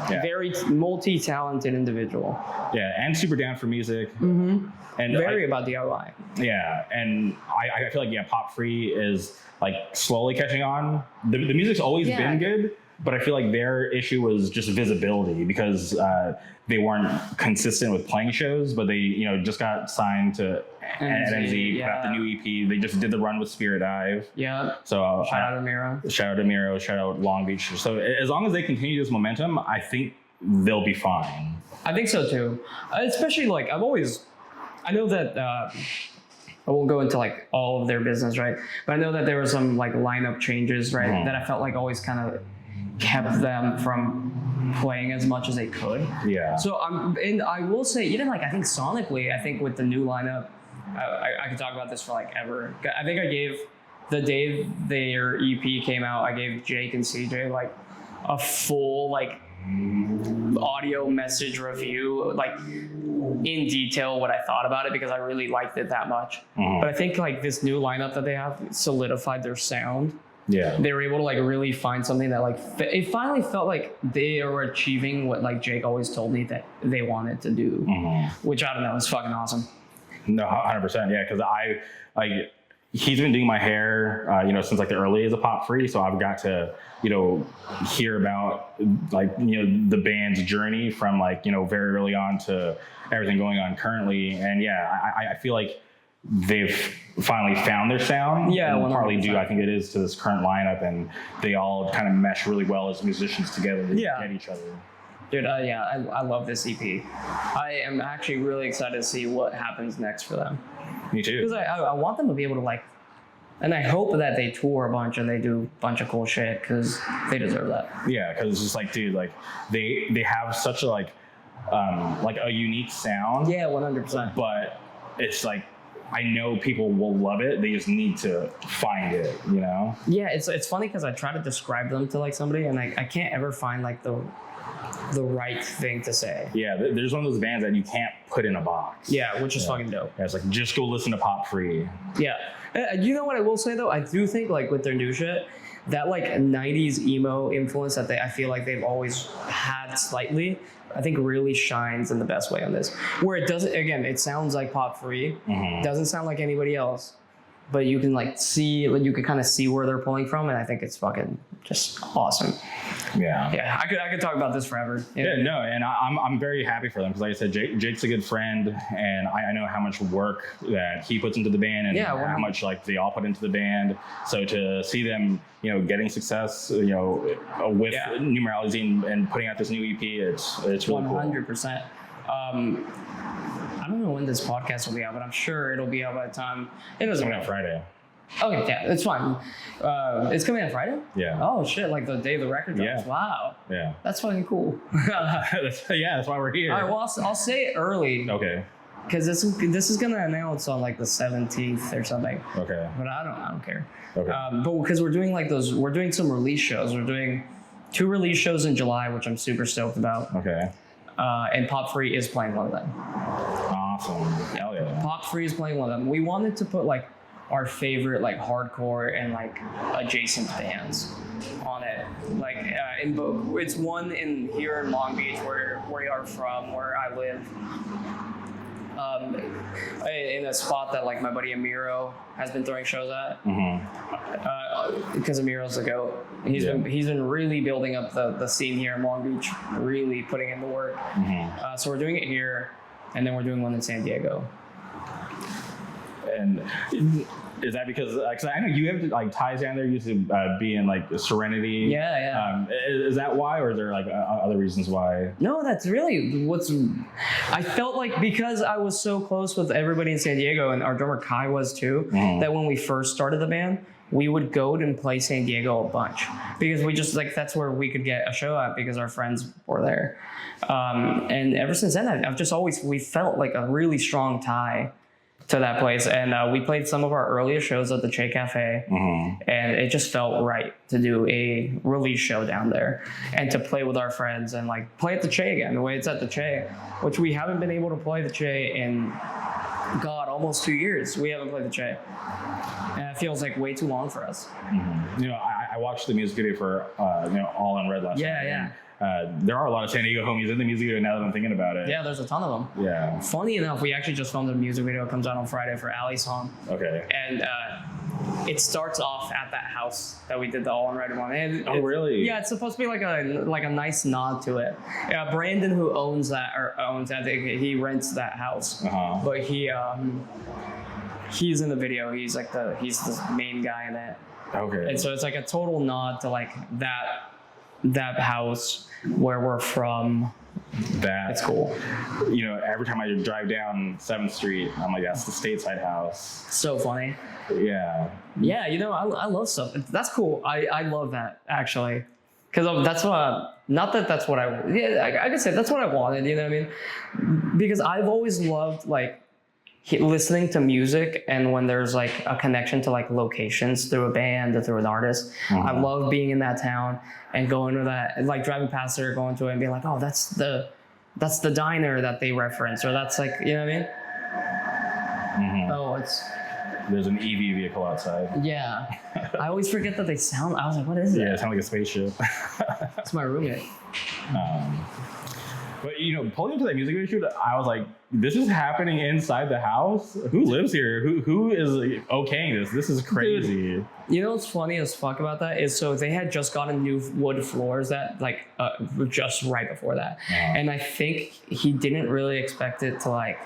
Yeah. Very multi-talented individual. Yeah, and super down for music. And Very about DIY. Yeah, and I feel like Pop Free is like slowly catching on. The music's always been good, but I feel like their issue was just visibility because they weren't consistent with playing shows. But they just got signed to NMZ, put out the new EP. They just did the run with Spirit Dive. Yeah. So shout out to Miro. Shout out to Miro. Shout out Long Beach. So as long as they continue this momentum, I think they'll be fine. I think so too. Especially like I know that I won't go into like all of their business, right? But I know that there were some like lineup changes, right? That I felt like always kind of kept them from playing as much as they could. Yeah. So and I will say, even like I think sonically, I think with the new lineup, I could talk about this for like ever. I think I gave the day their EP came out, I gave Jake and CJ like a full like audio message review, like in detail what I thought about it because I really liked it that much. But I think like this new lineup that they have solidified their sound. Yeah. They were able to like really find something that like it finally felt like they were achieving what like Jake always told me that they wanted to do, which I don't know is fucking awesome. No, 100%. Yeah, because he's been doing my hair, since like the early days of Pop Free. So I've got to, hear about like, the band's journey from like, very early on to everything going on currently. And yeah, I feel like they've finally found their sound. Yeah, and partly due, I think it is, to this current lineup, and they all kind of mesh really well as musicians together to get each other. Dude, I love this EP. I am actually really excited to see what happens next for them. Me too. Because I want them to be able to like, and I hope that they tour a bunch and they do a bunch of cool shit because they deserve that. Yeah, because it's just like, dude, like they have such a like a unique sound. Yeah, 100%. But it's like, I know people will love it. They just need to find it, Yeah, it's funny because I try to describe them to like somebody and I can't ever find like the right thing to say. Yeah, there's one of those bands that you can't put in a box. Yeah, which is fucking dope. Yeah, it's like, just go listen to Pop Free. Yeah. You know what I will say though? I do think like with their new shit, that like 90s emo influence that I feel like they've always had slightly, I think really shines in the best way on this. Where it doesn't, again, it sounds like Pop Free, doesn't sound like anybody else, but you can like see, you can kind of see where they're pulling from, and I think it's fucking just awesome. Yeah, I could talk about this forever. Yeah, no, and I'm very happy for them because, like I said, Jake's a good friend, and I know how much work that he puts into the band, and how much like they all put into the band. So to see them, getting success, with Numerology and putting out this new EP, it's really 100%. I don't know when this podcast will be out, but I'm sure it'll be out by the time. It doesn't coming out Friday. Okay, yeah, it's fine. It's coming out Friday? Yeah. Oh shit, like the day the record drops. Yeah. Wow. Yeah. That's fucking cool. That's why we're here. All right, well, I'll say it early. Okay. Because this is gonna announce on like the 17th or something. Okay. But I don't care. Okay. But because we're doing we're doing some release shows. We're doing 2 release shows in July, which I'm super stoked about. Okay. And Pop Free is playing one of them. Awesome. Hell yeah. Pop Free is playing one of them. We wanted to put like our favorite like hardcore and like adjacent bands on it, like in both. It's one here in Long Beach where we are from, where I live, in a spot that like my buddy Amiro has been throwing shows at, because Amiro's the GOAT. He's been really building up the scene here in Long Beach, really putting in the work. So we're doing it here, and then we're doing one in San Diego. And is that because I know you have like ties down there used to be in like Serenity? Yeah. Is that why, or is there like other reasons why? No, that's really I felt like because I was so close with everybody in San Diego, and our drummer Kai was too, that when we first started the band, we would go and play San Diego a bunch because we just like that's where we could get a show at because our friends were there. And ever since then, we felt like a really strong tie to that place, and we played some of our earliest shows at the Che Cafe, and it just felt right to do a release show down there and to play with our friends and like play at the Che again, the way it's at the Che, which we haven't been able to play the Che in almost 2 years. We haven't played the Che, and it feels like way too long for us. I watched the music video for All in Red last night. Yeah. There are a lot of San Diego homies in the music video now that I'm thinking about it. Yeah, there's a ton of them. Yeah. Funny enough, we actually just filmed a music video. It comes out on Friday for Ali's song. Okay. And it starts off at that house that we did the All in Red one. And really? Yeah, it's supposed to be like a nice nod to it. Yeah, Brandon, who owns that, he rents that house. But he's in the video. He's the main guy in it. Okay. And so it's like a total nod to like that house where we're from. It's cool. Every time I drive down 7th Street, I'm like, that's the Stateside house. So funny. Yeah. Yeah, I love stuff. That's cool. I love that, actually. Because that's what, not that that's what I could say that's what I wanted, you know what I mean? Because I've always loved, like, listening to music, and when there's like a connection to like locations through a band or through an artist, I love being in that town and going to that, and like driving past there, going to it and being like, oh, that's the diner that they reference, or that's like, you know what I mean? Oh, there's an EV vehicle outside. Yeah. I always forget that they sound, I was like, what is it? Yeah, it sounds like a spaceship. It's my roommate. But pulling into that music video shoot, I was like, this is happening inside the house? Who lives here? Who is okaying this? This is crazy. Dude, you know what's funny as fuck about that is, so they had just gotten new wood floors that just right before that. And I think he didn't really expect it to like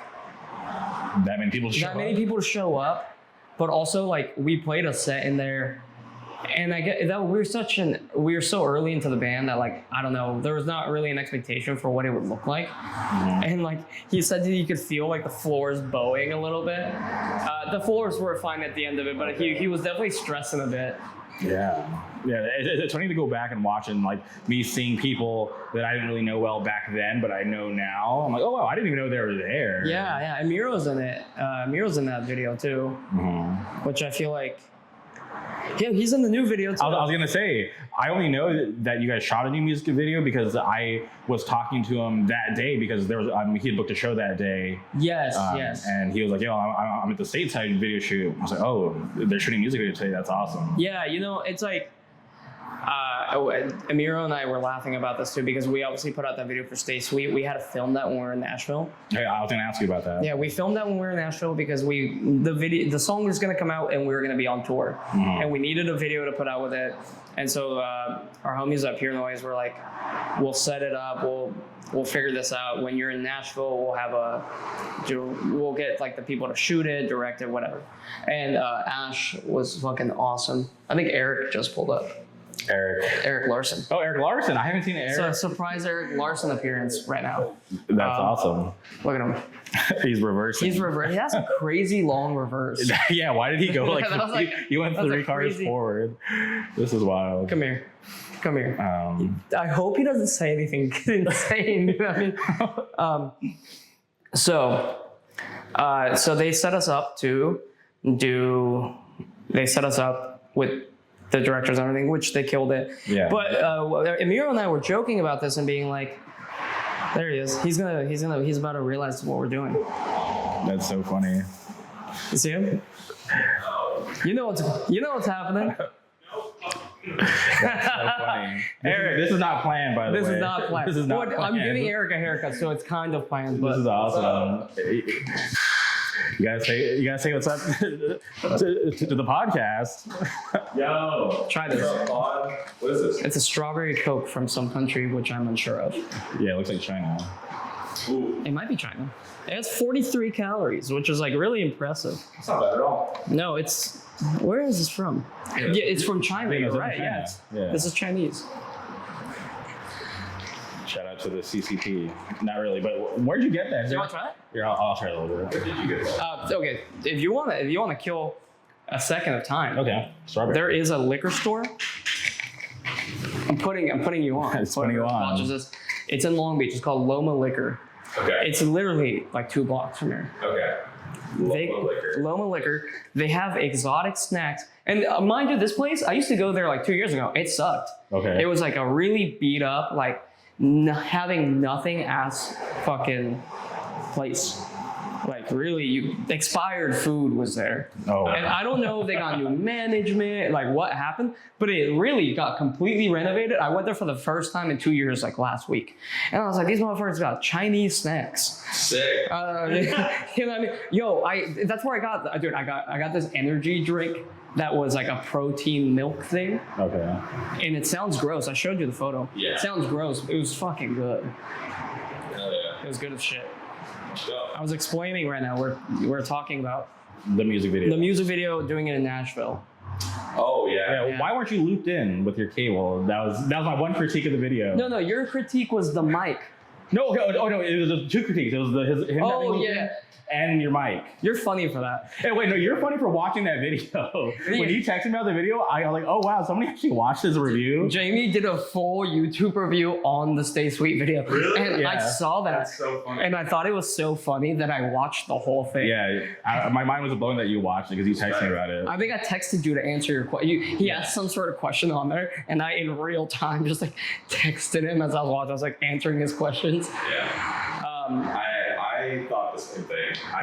that many people to show up. But also like we played a set in there. And I get that we were so early into the band that like, I don't know, there was not really an expectation for what it would look like. And like he said that you could feel like the floors bowing a little bit. The floors were fine at the end of it, but he was definitely stressing a bit. Yeah. It's funny to go back and watch, and like me seeing people that I didn't really know well back then, but I know now. I'm like, oh wow, I didn't even know they were there. Yeah. And Miro's in it. Miro's in that video too, which I feel like. Yeah, he's in the new video too. I was gonna say, I only know that you guys shot a new music video because I was talking to him that day because there was he had booked a show that day. Yes. And he was like, "Yo, I'm at the Stateside video shoot." I was like, "Oh, they're shooting a music video today. That's awesome." Yeah, it's like, Emiro and I were laughing about this too because we obviously put out that video for Stay Sweet. We had to film that when we were in Nashville. Hey, I was gonna ask you about that. Yeah, we filmed that when we were in Nashville because the song was gonna come out and we were gonna be on tour, and we needed a video to put out with it. And so our homies at Pure Noise were like, "We'll set it up. We'll figure this out. When you're in Nashville, we'll get like the people to shoot it, direct it, whatever." And Ash was fucking awesome. I think Eric just pulled up. Eric Larson. Oh, Eric Larson. I haven't seen Eric. So a surprise Eric Larson appearance right now. That's awesome. Look at him. He's reversing. He has a crazy long reverse. Yeah, why did he go like, he went 3 cars crazy. forward? This is wild. Come here. I hope he doesn't say anything insane. You know what I mean? So they set us up with the directors and everything, which they killed it. Yeah. But Emiro and I were joking about this and being like, there he is. He's about to realize what we're doing. That's so funny. You see him? You know what's happening. That's so funny. Eric, this is not planned, by the way. This is not planned. planned. I'm giving Eric a haircut, so it's kind of planned. But this is awesome. You gotta say what's up to the podcast. Yo, try this. What is this? It's a strawberry Coke from some country which I'm unsure of. Yeah, it looks like China. Ooh, It might be China. It has 43 calories, which is like really impressive. that's not bad at all. No, where is this from? Yeah, it's from China. Yeah, You're it's from right. China. Yeah. This is Chinese. Shout out to the CCP. Not really, but where'd you get that? Do you want to try it? Here, I'll try a little bit. Where did you get that? Okay, if you want to kill a second of time, Okay, strawberry. there is a liquor store. I'm putting you on. It's putting you on. Watch this. It's in Long Beach. It's called Loma Liquor. Okay. It's literally like 2 blocks from here. Okay. Loma Liquor. They have exotic snacks. And mind you, this place, I used to go there like 2 years ago. It sucked. Okay. It was like a really beat up, like having nothing ass fucking place. Like really, expired food was there. Oh. And I don't know if they got new management, like what happened, but it really got completely renovated. I went there for the first time in 2 years, like last week. And I was like, these motherfuckers got Chinese snacks. Sick. You know what I mean? Yo, that's where I got this energy drink that was like a protein milk thing. Okay. And it sounds gross. I showed you the photo. Yeah. It sounds gross. It was fucking good. Hell yeah. It was good as shit. Go. I was explaining right now. We're talking about The music video. the music video, doing it in Nashville. Oh yeah. Yeah, why weren't you looped in with your cable? That was my one critique of the video. No, your critique was the mic. No, no, it was 2 critiques. It was him Oh, having looped yeah. in and your mic. You're funny for that. Hey, wait, no, you're funny for watching that video. When you texted me about the video, I was like, oh wow, somebody actually watched this review. Jamie did a full YouTube review on the Stay Sweet video. Really? And Yeah. I saw that. That's so funny. And I thought it was so funny that I watched the whole thing. Yeah, my mind was blown that you watched it because you texted me about it. I think I texted you to answer your question. He asked some sort of question on there, and I, in real time, just like texted him as I was watching. I was like answering his questions. Yeah. I thought the same thing. I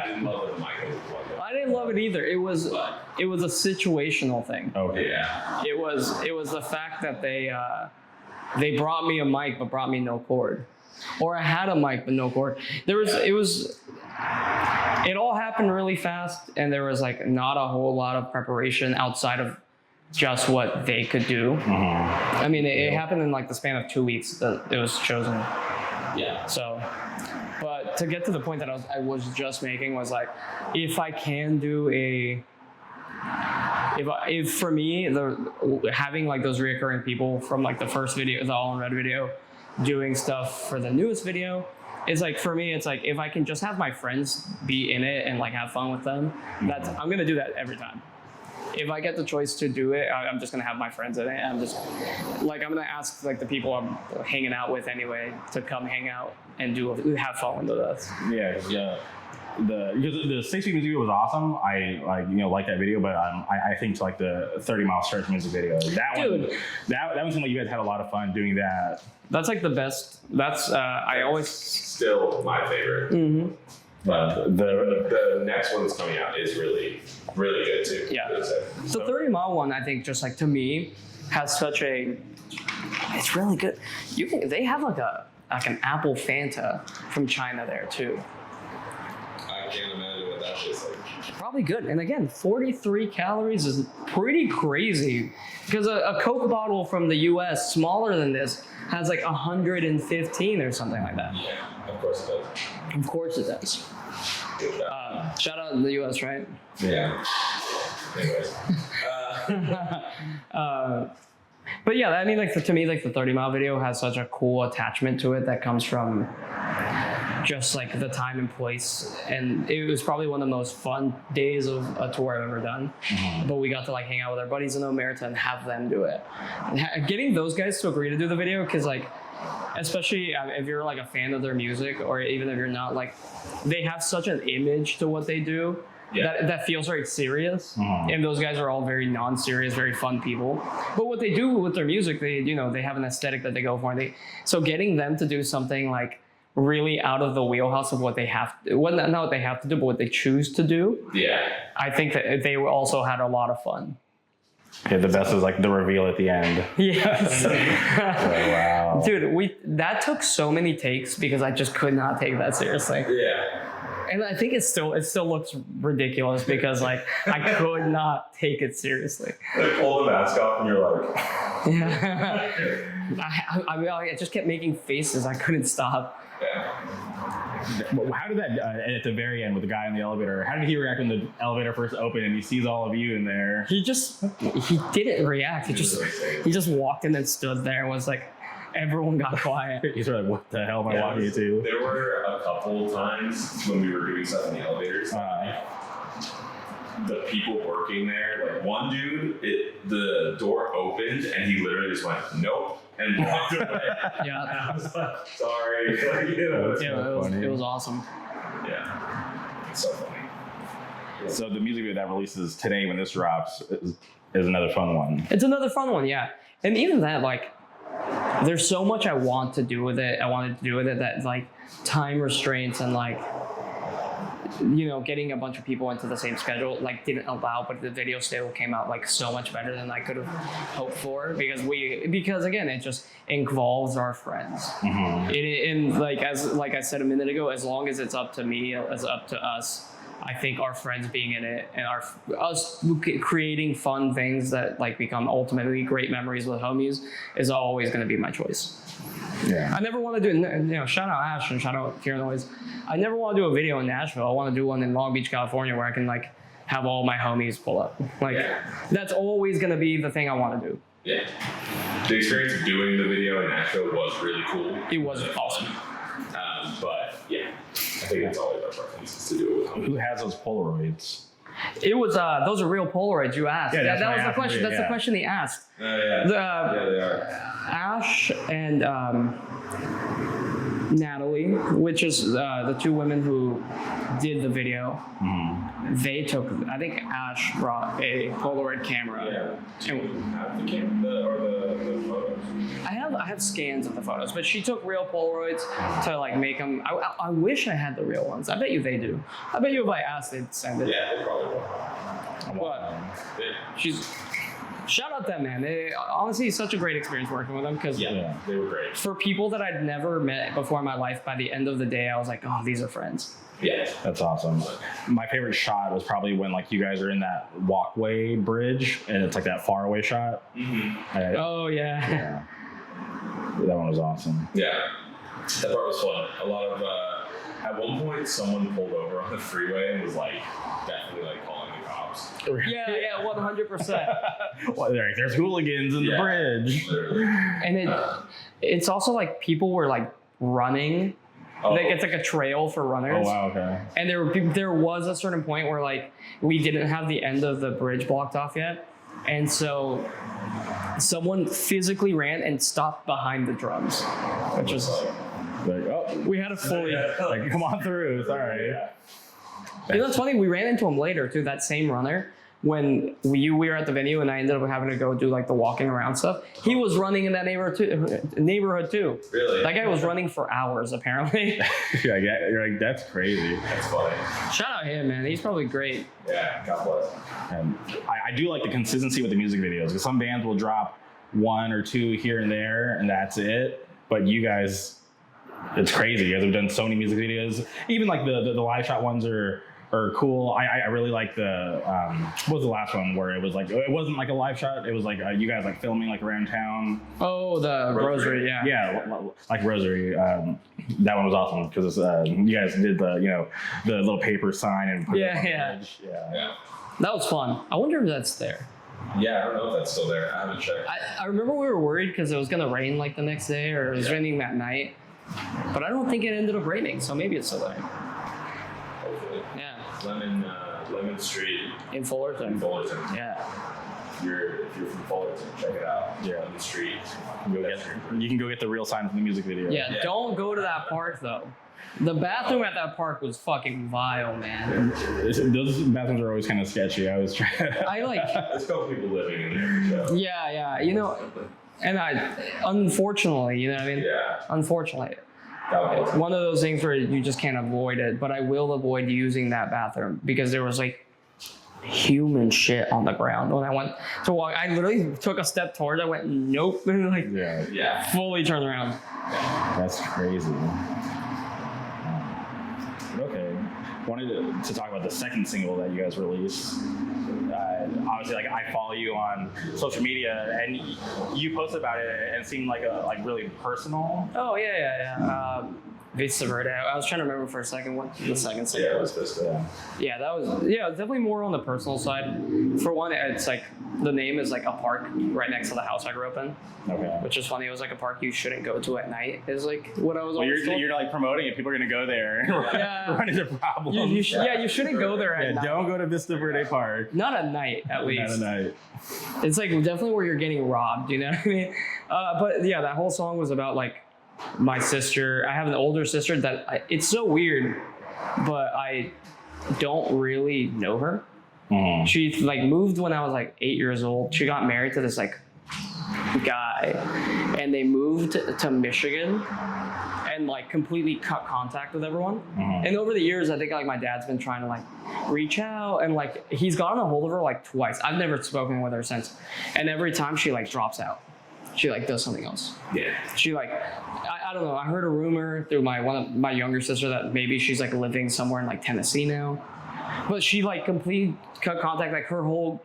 didn't love that the mic was plugged in. I didn't love it either. It was a situational thing. Okay. Yeah. It was the fact that they brought me a mic but brought me no cord, or I had a mic but no cord. It all happened really fast, and there was like not a whole lot of preparation outside of just what they could do. I mean, it happened in like the span of 2 weeks that it was chosen. Yeah. So, but to get to the point that I was just making was like, if I can do if for me, having like those reoccurring people from like the first video, the All in Red video, doing stuff for the newest video, is like, for me, it's like, if I can just have my friends be in it and like have fun with them, I'm gonna do that every time. If I get the choice to do it, I'm just gonna have my friends in it. I'm gonna ask like the people I'm hanging out with anyway to come hang out and have fun with us. Yeah, because the 60 music video was awesome. I like that video, but I think like the 30 Mile Stretch music video, that Dude. one, that one seemed like you guys had a lot of fun doing that. That's like the best. That's I always. Still my favorite. Mm-hmm. But the next one that's coming out is really, really good too. Yeah. Really sick. The 30 Mile one, I think, just like to me, has such a. It's really good. They have like an apple Fanta from China there too. I can't imagine what that tastes like. Probably good. And again, 43 calories is pretty crazy because a Coke bottle from the US smaller than this has like 115 or something like that. Yeah, of course it does. Of course it does. Shout out to the US, right? Yeah. Anyways. But yeah, I mean, like to me, like the 30 mile video has such a cool attachment to it that comes from just like the time and place, and it was probably one of the most fun days of a tour I've ever done. But we got to like hang out with our buddies in Omerta and have them do it. And getting those guys to agree to do the video, because like, especially if you're like a fan of their music, or even if you're not, like they have such an image to what they do. Yeah. That feels very serious, and those guys are all very non-serious, very fun people. But what they do with their music, they have an aesthetic that they go for. So getting them to do something like really out of the wheelhouse of what they have, not what they have to do, but what they choose to do. Yeah, I think that they also had a lot of fun. Okay, the best is like the reveal at the end. Yes. Oh, wow, dude, that took so many takes because I just could not take that seriously. Yeah. And I think it still looks ridiculous because like I could not take it seriously. Like pull the mask off and you're like, yeah. I mean, I just kept making faces. I couldn't stop. yeah. How did that at the very end with the guy in the elevator? How did he react when the elevator first opened and he sees all of you in there? He didn't react. He just walked in and stood there and was like. Everyone got quiet. He's like, what the hell am I walking into? There were a couple times when we were doing stuff in the elevators. The people working there, like one dude, the door opened and he literally just went, nope, and walked away. Yeah. And I was like, sorry. Like, it was awesome. Yeah. It's so funny. So the music video that releases today when this drops is another fun one. It's another fun one, yeah. And even that, like, there's so much I want to do with it. I wanted to do with it that like time restraints and like, getting a bunch of people into the same schedule like didn't allow, but the video still came out like so much better than I could have hoped for because again, it just involves our friends. And like I said a minute ago, as long as it's up to me, it's up to us. I think our friends being in it and us creating fun things that like become ultimately great memories with homies is always going to be my choice. Yeah. I never want to do, shout out Ash and shout out Kieran always. I never want to do a video in Nashville. I want to do one in Long Beach, California, where I can like have all my homies pull up. Like that's always going to be the thing I want to do. Yeah. The experience of doing the video in Nashville was really cool. It was awesome. But yeah, I think it's always our preference to do it with homies. Who has those Polaroids? It was those are real Polaroids you asked. Yeah, that was the question. That's the question he asked. Yeah, they are. Ash and Natalie, which is the two women who did the video. They took. I think Ash brought a Polaroid camera. Yeah. Do you have the camera or the photos? I have scans of the photos, but she took real Polaroids to like make them. I wish I had the real ones. I bet you they do. I bet you if I asked, they'd send it. Yeah, they probably will. But shout out them, man. They honestly such a great experience working with them because they were great. For people that I'd never met before in my life, by the end of the day, I was like, oh, these are friends. Yeah, that's awesome. My favorite shot was probably when like you guys are in that walkway bridge and it's like that far away shot. Oh yeah. That one was awesome. Yeah, that part was fun. A lot of at one point someone pulled over on the freeway and was like definitely like calling the cops. Yeah, 100%. Well, there's hooligans in the bridge. Literally. And it's also like people were like running. Like it's like a trail for runners. Oh wow, okay. And there was a certain point where like we didn't have the end of the bridge blocked off yet, and so someone physically ran and stopped behind the drums, which was like, oh, we had a fully like come on through. Sorry. You know, it's funny. We ran into him later too. That same runner. When we were at the venue and I ended up having to go do like the walking around stuff, he was running in that neighborhood too. Really? That guy was running for hours apparently. Yeah, you're like, that's crazy. That's funny. Shout out him, man. He's probably great. Yeah, God bless. And I do like the consistency with the music videos because some bands will drop one or two here and there, and that's it. But you guys, it's crazy. You guys have done so many music videos. Even like the live shot ones are cool. I really like the what was the last one where it was like, it wasn't like a live shot, it was like you guys like filming like around town. Oh, the Rosary, yeah. Yeah, like Rosary. That one was awesome because you guys did the the little paper sign and put it up on the edge. Yeah. That was fun. I wonder if that's there. Yeah, I don't know if that's still there. I haven't checked. I remember we were worried because it was gonna rain like the next day, or it was raining that night. But I don't think it ended up raining, so maybe it's still there. Hopefully. Yeah. Lemon Street In Fullerton. Yeah. If you're from Fullerton, check it out. Yeah. Lemon Street. You can go get the real sign from the music video. Yeah, don't go to that park though. The bathroom at that park was fucking vile, man. Those bathrooms are always kind of sketchy. I was trying. It's called people living in there. So. Yeah, and unfortunately, you know what I mean? Yeah. Unfortunately. One of those things where you just can't avoid it, but I will avoid using that bathroom because there was like human shit on the ground when I went to walk. I literally took a step towards it, I went, nope, and like fully turned around. That's crazy. Okay. Wanted to talk about the second single that you guys released. Obviously, like I follow you on social media, and you posted about it, and it seemed like really personal. Oh yeah. Vista Verde. I was trying to remember for a second what the second single Yeah, it was Vista. Yeah, that was definitely more on the personal side. For one, it's like the name is like a park right next to the house I grew up in. Okay. Which is funny. It was like a park you shouldn't go to at night. Is like what I was. Well, always told. you're like promoting it. People are gonna go there and run into problems. You shouldn't go there at night. Don't go to Vista Verde Park. Not at night, at least. Not at night. It's like definitely where you're getting robbed. You know what I mean? But yeah, that whole song was about like my sister. I have an older sister that it's so weird, but I don't really know her. Mm-hmm. She like moved when I was like 8 years old. She got married to this like guy, and they moved to Michigan and like completely cut contact with everyone. Mm-hmm. And over the years, I think like my dad's been trying to like reach out, and like he's gotten a hold of her like twice. I've never spoken with her since, and every time she like drops out. She like does something else. Yeah. She like, I don't know. I heard a rumor through one of my younger sister that maybe she's like living somewhere in like Tennessee now, but she like completely cut contact. Like her whole,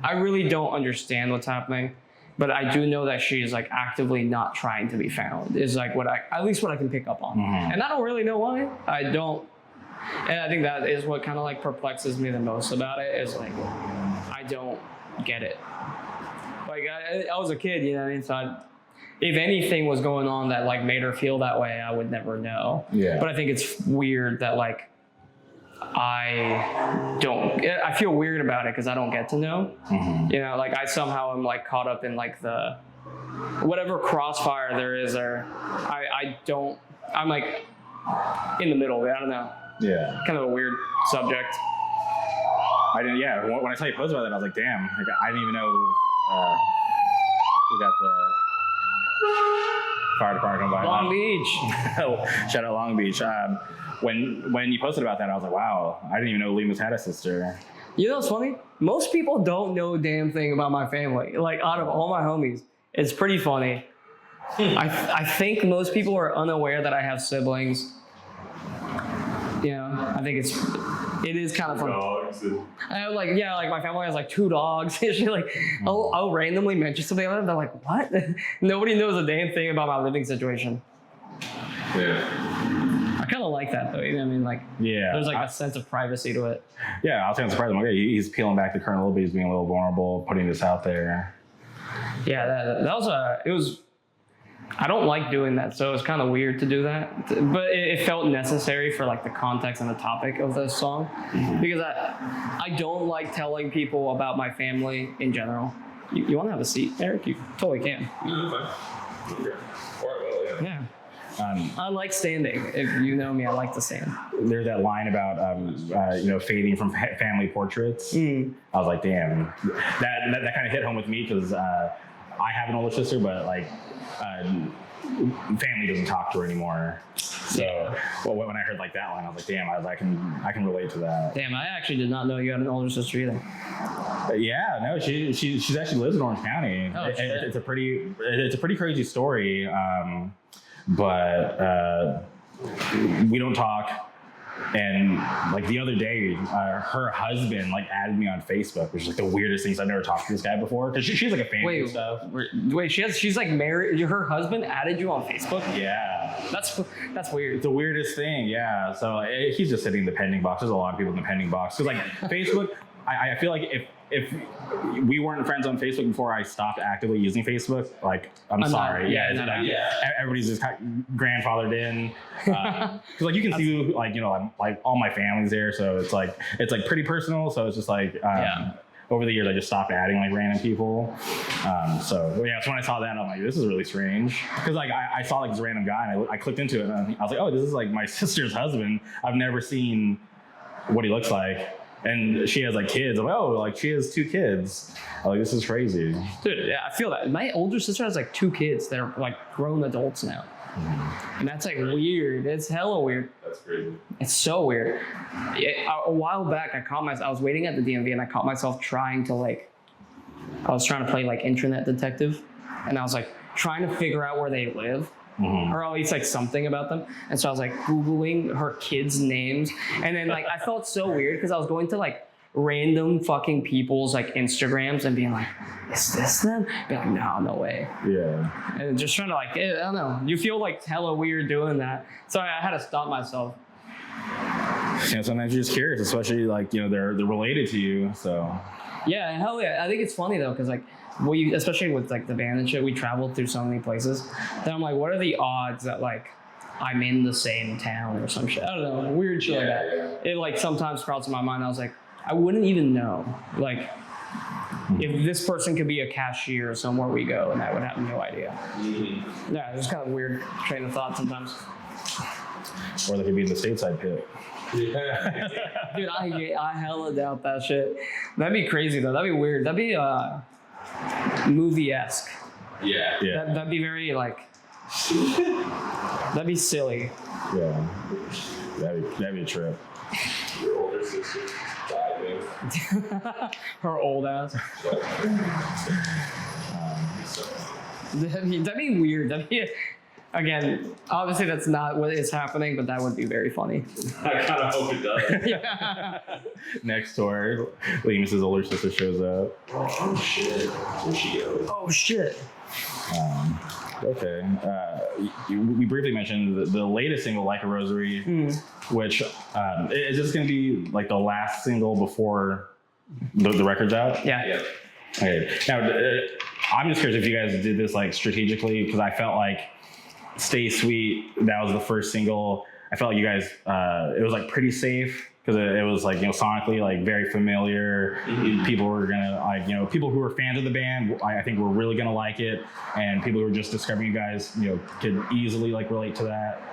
I really don't understand what's happening, but I do know that she is like actively not trying to be found. Is like at least what I can pick up on, mm-hmm. And I don't really know why. I don't, and I think that is what kind of like perplexes me the most about it. Is like I don't get it. Like I was a kid, you know what I mean? So if anything was going on that like made her feel that way, I would never know. Yeah. But I think it's weird that like I feel weird about it because I don't get to know. Mm-hmm. You know, like I somehow am like caught up in like the whatever crossfire there is there. I'm like in the middle of it. I don't know. Yeah. Kind of a weird subject. When I saw you post about that, I was like, damn, like, I didn't even know. We got the fire department by Long Beach. Shout out Long Beach. When you posted about that, I was like, wow, I didn't even know Lemus had a sister. You know what's funny? Most people don't know a damn thing about my family. Like out of all my homies, it's pretty funny. I think most people are unaware that I have siblings. You know, I think it is kind of fun. Dogs. I have like my family has like 2 dogs. And like I'll randomly mention something like that. They're like, what? Nobody knows a damn thing about my living situation. Yeah. I kind of like that though. You know what I mean? Like, there's like a sense of privacy to it. Yeah, I was kind of surprised. I'm like, he's peeling back the curtain a little bit. He's being a little vulnerable, putting this out there. Yeah, that was I don't like doing that, so it's kind of weird to do that. But it felt necessary for like the context and the topic of the song, mm-hmm. Because I don't like telling people about my family in general. You want to have a seat, Eric? You totally can. Yeah. I like standing. If you know me, I like to stand. There's that line about fading from family portraits. Mm. I was like, damn, that kind of hit home with me because I have an older sister, but like family doesn't talk to her anymore. So when I heard like that line, I was like, damn, I can relate to that. Damn, I actually did not know you had an older sister either. Yeah, no, she actually lives in Orange County. Oh, shit. It's a pretty crazy story, but we don't talk. And like the other day, her husband like added me on Facebook, which is like the weirdest things. I've never talked to this guy before because she's like a fan and stuff. Wait, she's like married. Her husband added you on Facebook? Yeah, that's weird. It's the weirdest thing. Yeah, so he's just sitting in the pending box. There's a lot of people in the pending box because like Facebook. I feel like if we weren't friends on Facebook before I stopped actively using Facebook, like I'm sorry. Everybody's just grandfathered in because like you can see like like all my family's there, so it's like pretty personal. So it's just like over the years I just stopped adding like random people. So when I saw that I'm like, this is really strange because like I saw like this random guy and I clicked into it and I was like, oh, this is like my sister's husband. I've never seen what he looks like. And she has like kids. I'm like, oh, like she has 2 kids. I'm like, this is crazy. Dude, yeah, I feel that. My older sister has like 2 kids that are like grown adults now. And that's like weird. It's hella weird. That's crazy. It's so weird. A while back, I was waiting at the DMV and I caught myself trying to play like internet detective. And I was like trying to figure out where they live. Or at least like something about them. And so I was like Googling her kids' names. And then like I felt so weird because I was going to like random fucking people's like Instagrams and being like, is this them? Be like, no way. Yeah. And just trying to like, I don't know. You feel like hella weird doing that. So I had to stop myself. Sometimes you're just curious, especially like, they're related to you. So yeah, hell yeah. I think it's funny though, because like especially with like the band and shit, we traveled through so many places that I'm like, what are the odds that like I'm in the same town or some shit? I don't know, weird shit like that. It like sometimes crosses my mind. I was like, I wouldn't even know like if this person could be a cashier somewhere we go, and I would have no idea. Yeah, it's kind of weird train of thought sometimes. Or they could be in the Stateside pit. Yeah. Dude, I hella doubt that shit. That'd be crazy though. That'd be weird. That'd be movie-esque. Yeah. That'd be very like. That'd be silly. Yeah. That'd be a trip. Your older sister diving. Her old ass. That'd be weird. That'd be. Again, obviously that's not what is happening, but that would be very funny. I kind of hope it does. Yeah. Next door, Lemus' older sister shows up. Oh shit! Where'd she go? Oh shit. Okay. We briefly mentioned the latest single, Like a Rosary, which is just going to be like the last single before the record's out. Yeah. Okay. Now, I'm just curious if you guys did this like strategically, because I felt like Stay Sweet, that was the first single. I felt like you guys, it was like pretty safe because it was like, sonically like very familiar. People were gonna like, people who were fans of the band, I think were really gonna like it. And people who were just discovering you guys, could easily like relate to that.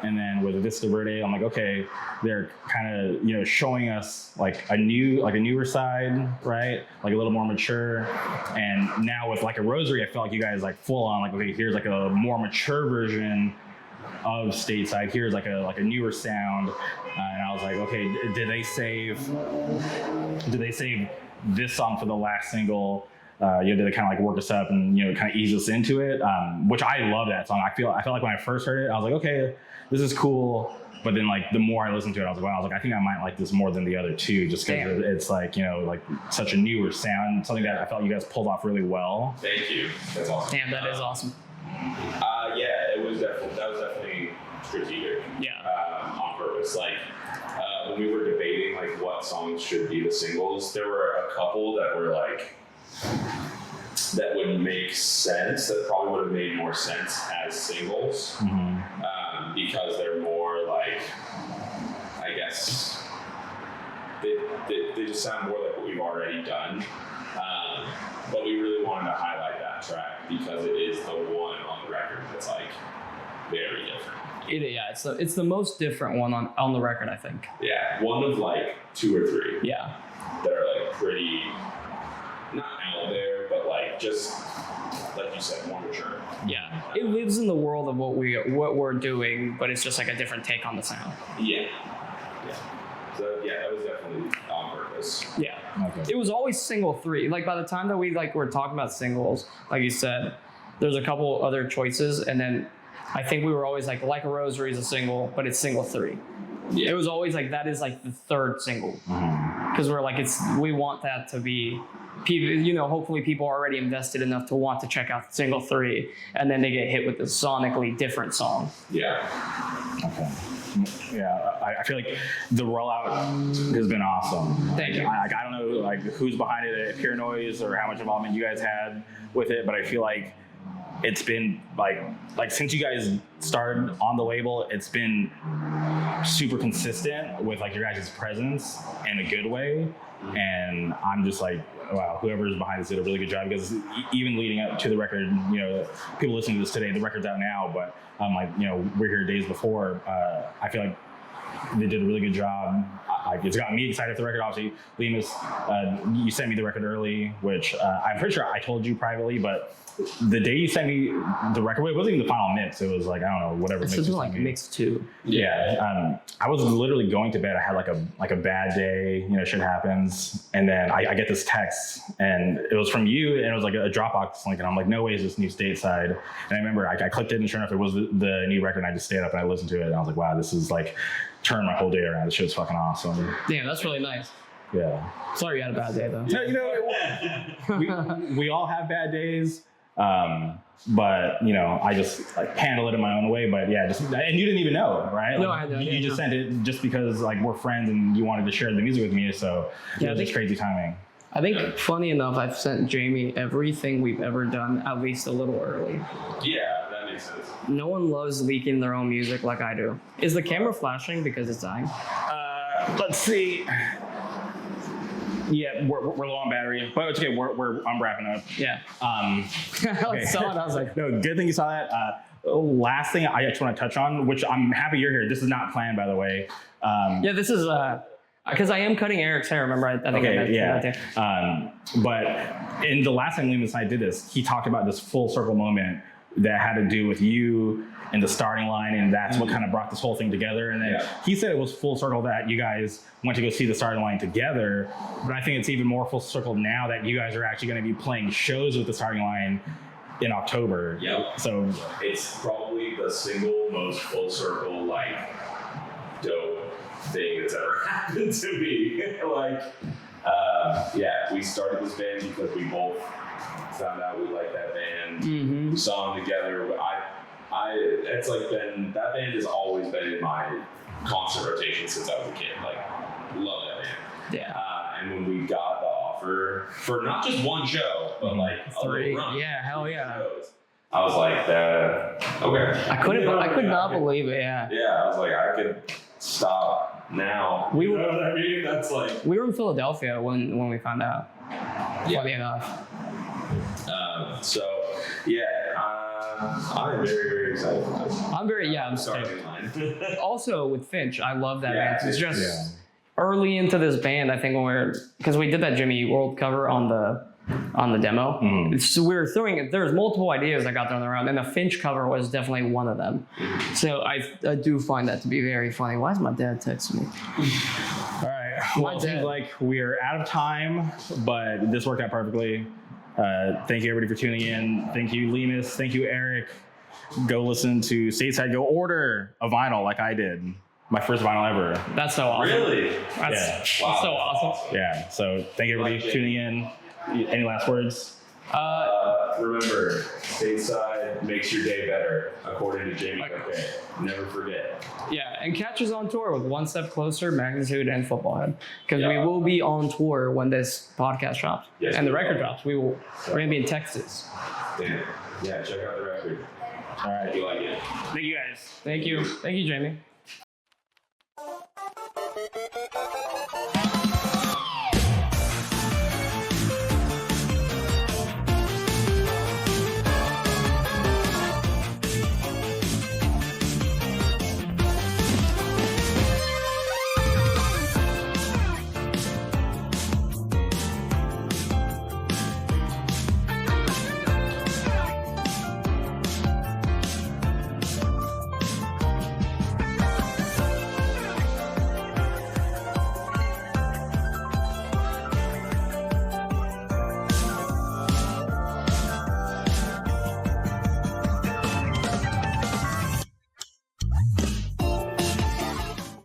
And then with Vista Verde, I'm like, okay, they're kind of, showing us like a newer side, right? Like a little more mature. And now with Like a Rosary, I felt like you guys like full on like, okay, here's like a more mature version of Stateside. Here's like a newer sound. And I was like, okay, did they save this song for the last single? Did they kind of like work us up and kind of ease us into it? Which I love that song. I felt like when I first heard it, I was like, okay, this is cool. But then like the more I listened to it, I was like, I think I might like this more than the other two, just because it's like like such a newer sound, something that I felt you guys pulled off really well. Thank you. That's awesome. Damn, that is awesome. Yeah, that was definitely strategic. Yeah. On purpose. Like when we were debating like what songs should be the singles, there were a couple that were like that would make sense. That probably would have made more sense as singles. Because they're more like, I guess, they just sound more like what we've already done. But we really wanted to highlight that track because it is the one on the record that's like very different. It's the most different one on the record, I think. Yeah, one of like 2 or 3. Yeah. That are like pretty, not out there, but like just said, more mature. Yeah, it lives in the world of what we're doing, but it's just like a different take on the sound. Yeah. So yeah, that was definitely on purpose. Yeah. Okay. It was always single 3. Like by the time that we were talking about singles, like you said, there's a couple other choices, and then I think we were always like a Rosary is a single, but it's single 3. Yeah. It was always like that is like the 3rd single, because we're like we want that to be people. Hopefully people are already invested enough to want to check out single 3, and then they get hit with a sonically different song. Yeah. Okay. Yeah, I feel like the rollout has been awesome. Thank you. I don't know like who's behind it at Pure Noise or how much involvement you guys had with it, but I feel like it's been like since you guys started on the label, it's been super consistent with like your guys' presence in a good way. And I'm just like, wow, whoever's behind this did a really good job, because even leading up to the record, people listening to this today, the record's out now, but we're here days before. I feel like they did a really good job. It's got me excited for the record. Obviously, Lemus, you sent me the record early, which I'm pretty sure I told you privately, but the day you sent me the record, it wasn't even the final mix. It was like, I don't know, whatever mix. This is like mix 2. Yeah. I was literally going to bed. I had like a bad day, shit happens. And then I get this text, and it was from you, and it was like a Dropbox link. And I'm like, no way is this new Stateside. And I remember I clicked it, and sure enough, it was the new record. And I just stayed up and I listened to it. And I was like, wow, this is like turned my whole day around. This shit's fucking awesome. Damn, that's really nice. Yeah. Sorry you had a bad day though. We all have bad days. But I just like handle it in my own way. But yeah, and you didn't even know, right? No, like, I didn't. You just sent it just because like we're friends and you wanted to share the music with me. So it was just crazy timing. I think, funny enough, I've sent Jamie everything we've ever done at least a little early. Yeah, that makes sense. No one loves leaking their own music like I do. Is the camera flashing because it's dying? Let's see. Yeah, we're low on battery, but it's okay. I'm wrapping up. Yeah. Okay. I saw it. I was like, no, good thing you saw that. Last thing I just want to touch on, which I'm happy you're here. This is not planned, by the way. yeah, this is because I am cutting Eric's hair. Remember, I think I mentioned that too. But in the last time Lemus and I did this, he talked about this full circle moment that had to do with you in the starting line, and that's what kind of brought this whole thing together. And then he said it was full circle that you guys went to go see the starting line together, but I think it's even more full circle now that you guys are actually going to be playing shows with the starting line in October. Yep. So it's probably the single most full circle, like, dope thing that's ever happened to me. We started this band because we both found out we liked that band. Mm-hmm. We saw them together. It's like that band has always been in my concert rotation since I was a kid. Like, love that band. Yeah. And when we got the offer for not just one show, but like a 3. little run, Yeah, hell yeah. shows, I was like, okay. I could not believe it. Yeah. Yeah, I was like, I could stop now. We You were- know what I mean? That's like. We were in Philadelphia when we found out. Yeah. Funny enough. I'm very, very excited for this. I'm Starting stoked. line. Also with Finch, I love that Yeah, band. It's just yeah. early into this band. I think because we did that Jimmy Eat World cover on the demo. Mm-hmm. So we were there's multiple ideas that got thrown around, and the Finch cover was definitely one of them. So I do find that to be very funny. Why is my dad texting me? all right. Well, it seems like we're out of time, but this worked out perfectly. Thank you everybody for tuning in. Thank you, Lemus. Thank you, Eric. Go listen to Stateside. Go order a vinyl like I did. My first vinyl ever. That's so awesome. Really? That's Wow, so that's awesome. Yeah. So thank you everybody for tuning in. Any last words? Remember, Stateside makes your day better, according to Jamie Coquet. Never forget. Yeah, and catch us on tour with One Step Closer, Magnitude, and Footballhead. Because we will be on tour when this podcast drops. Yes, and the we record will. drops. We're going to be in Texas. Damn. Yeah, check out the record. All right. If you like it. Thank you guys. Thank you. Thank you, Jamie.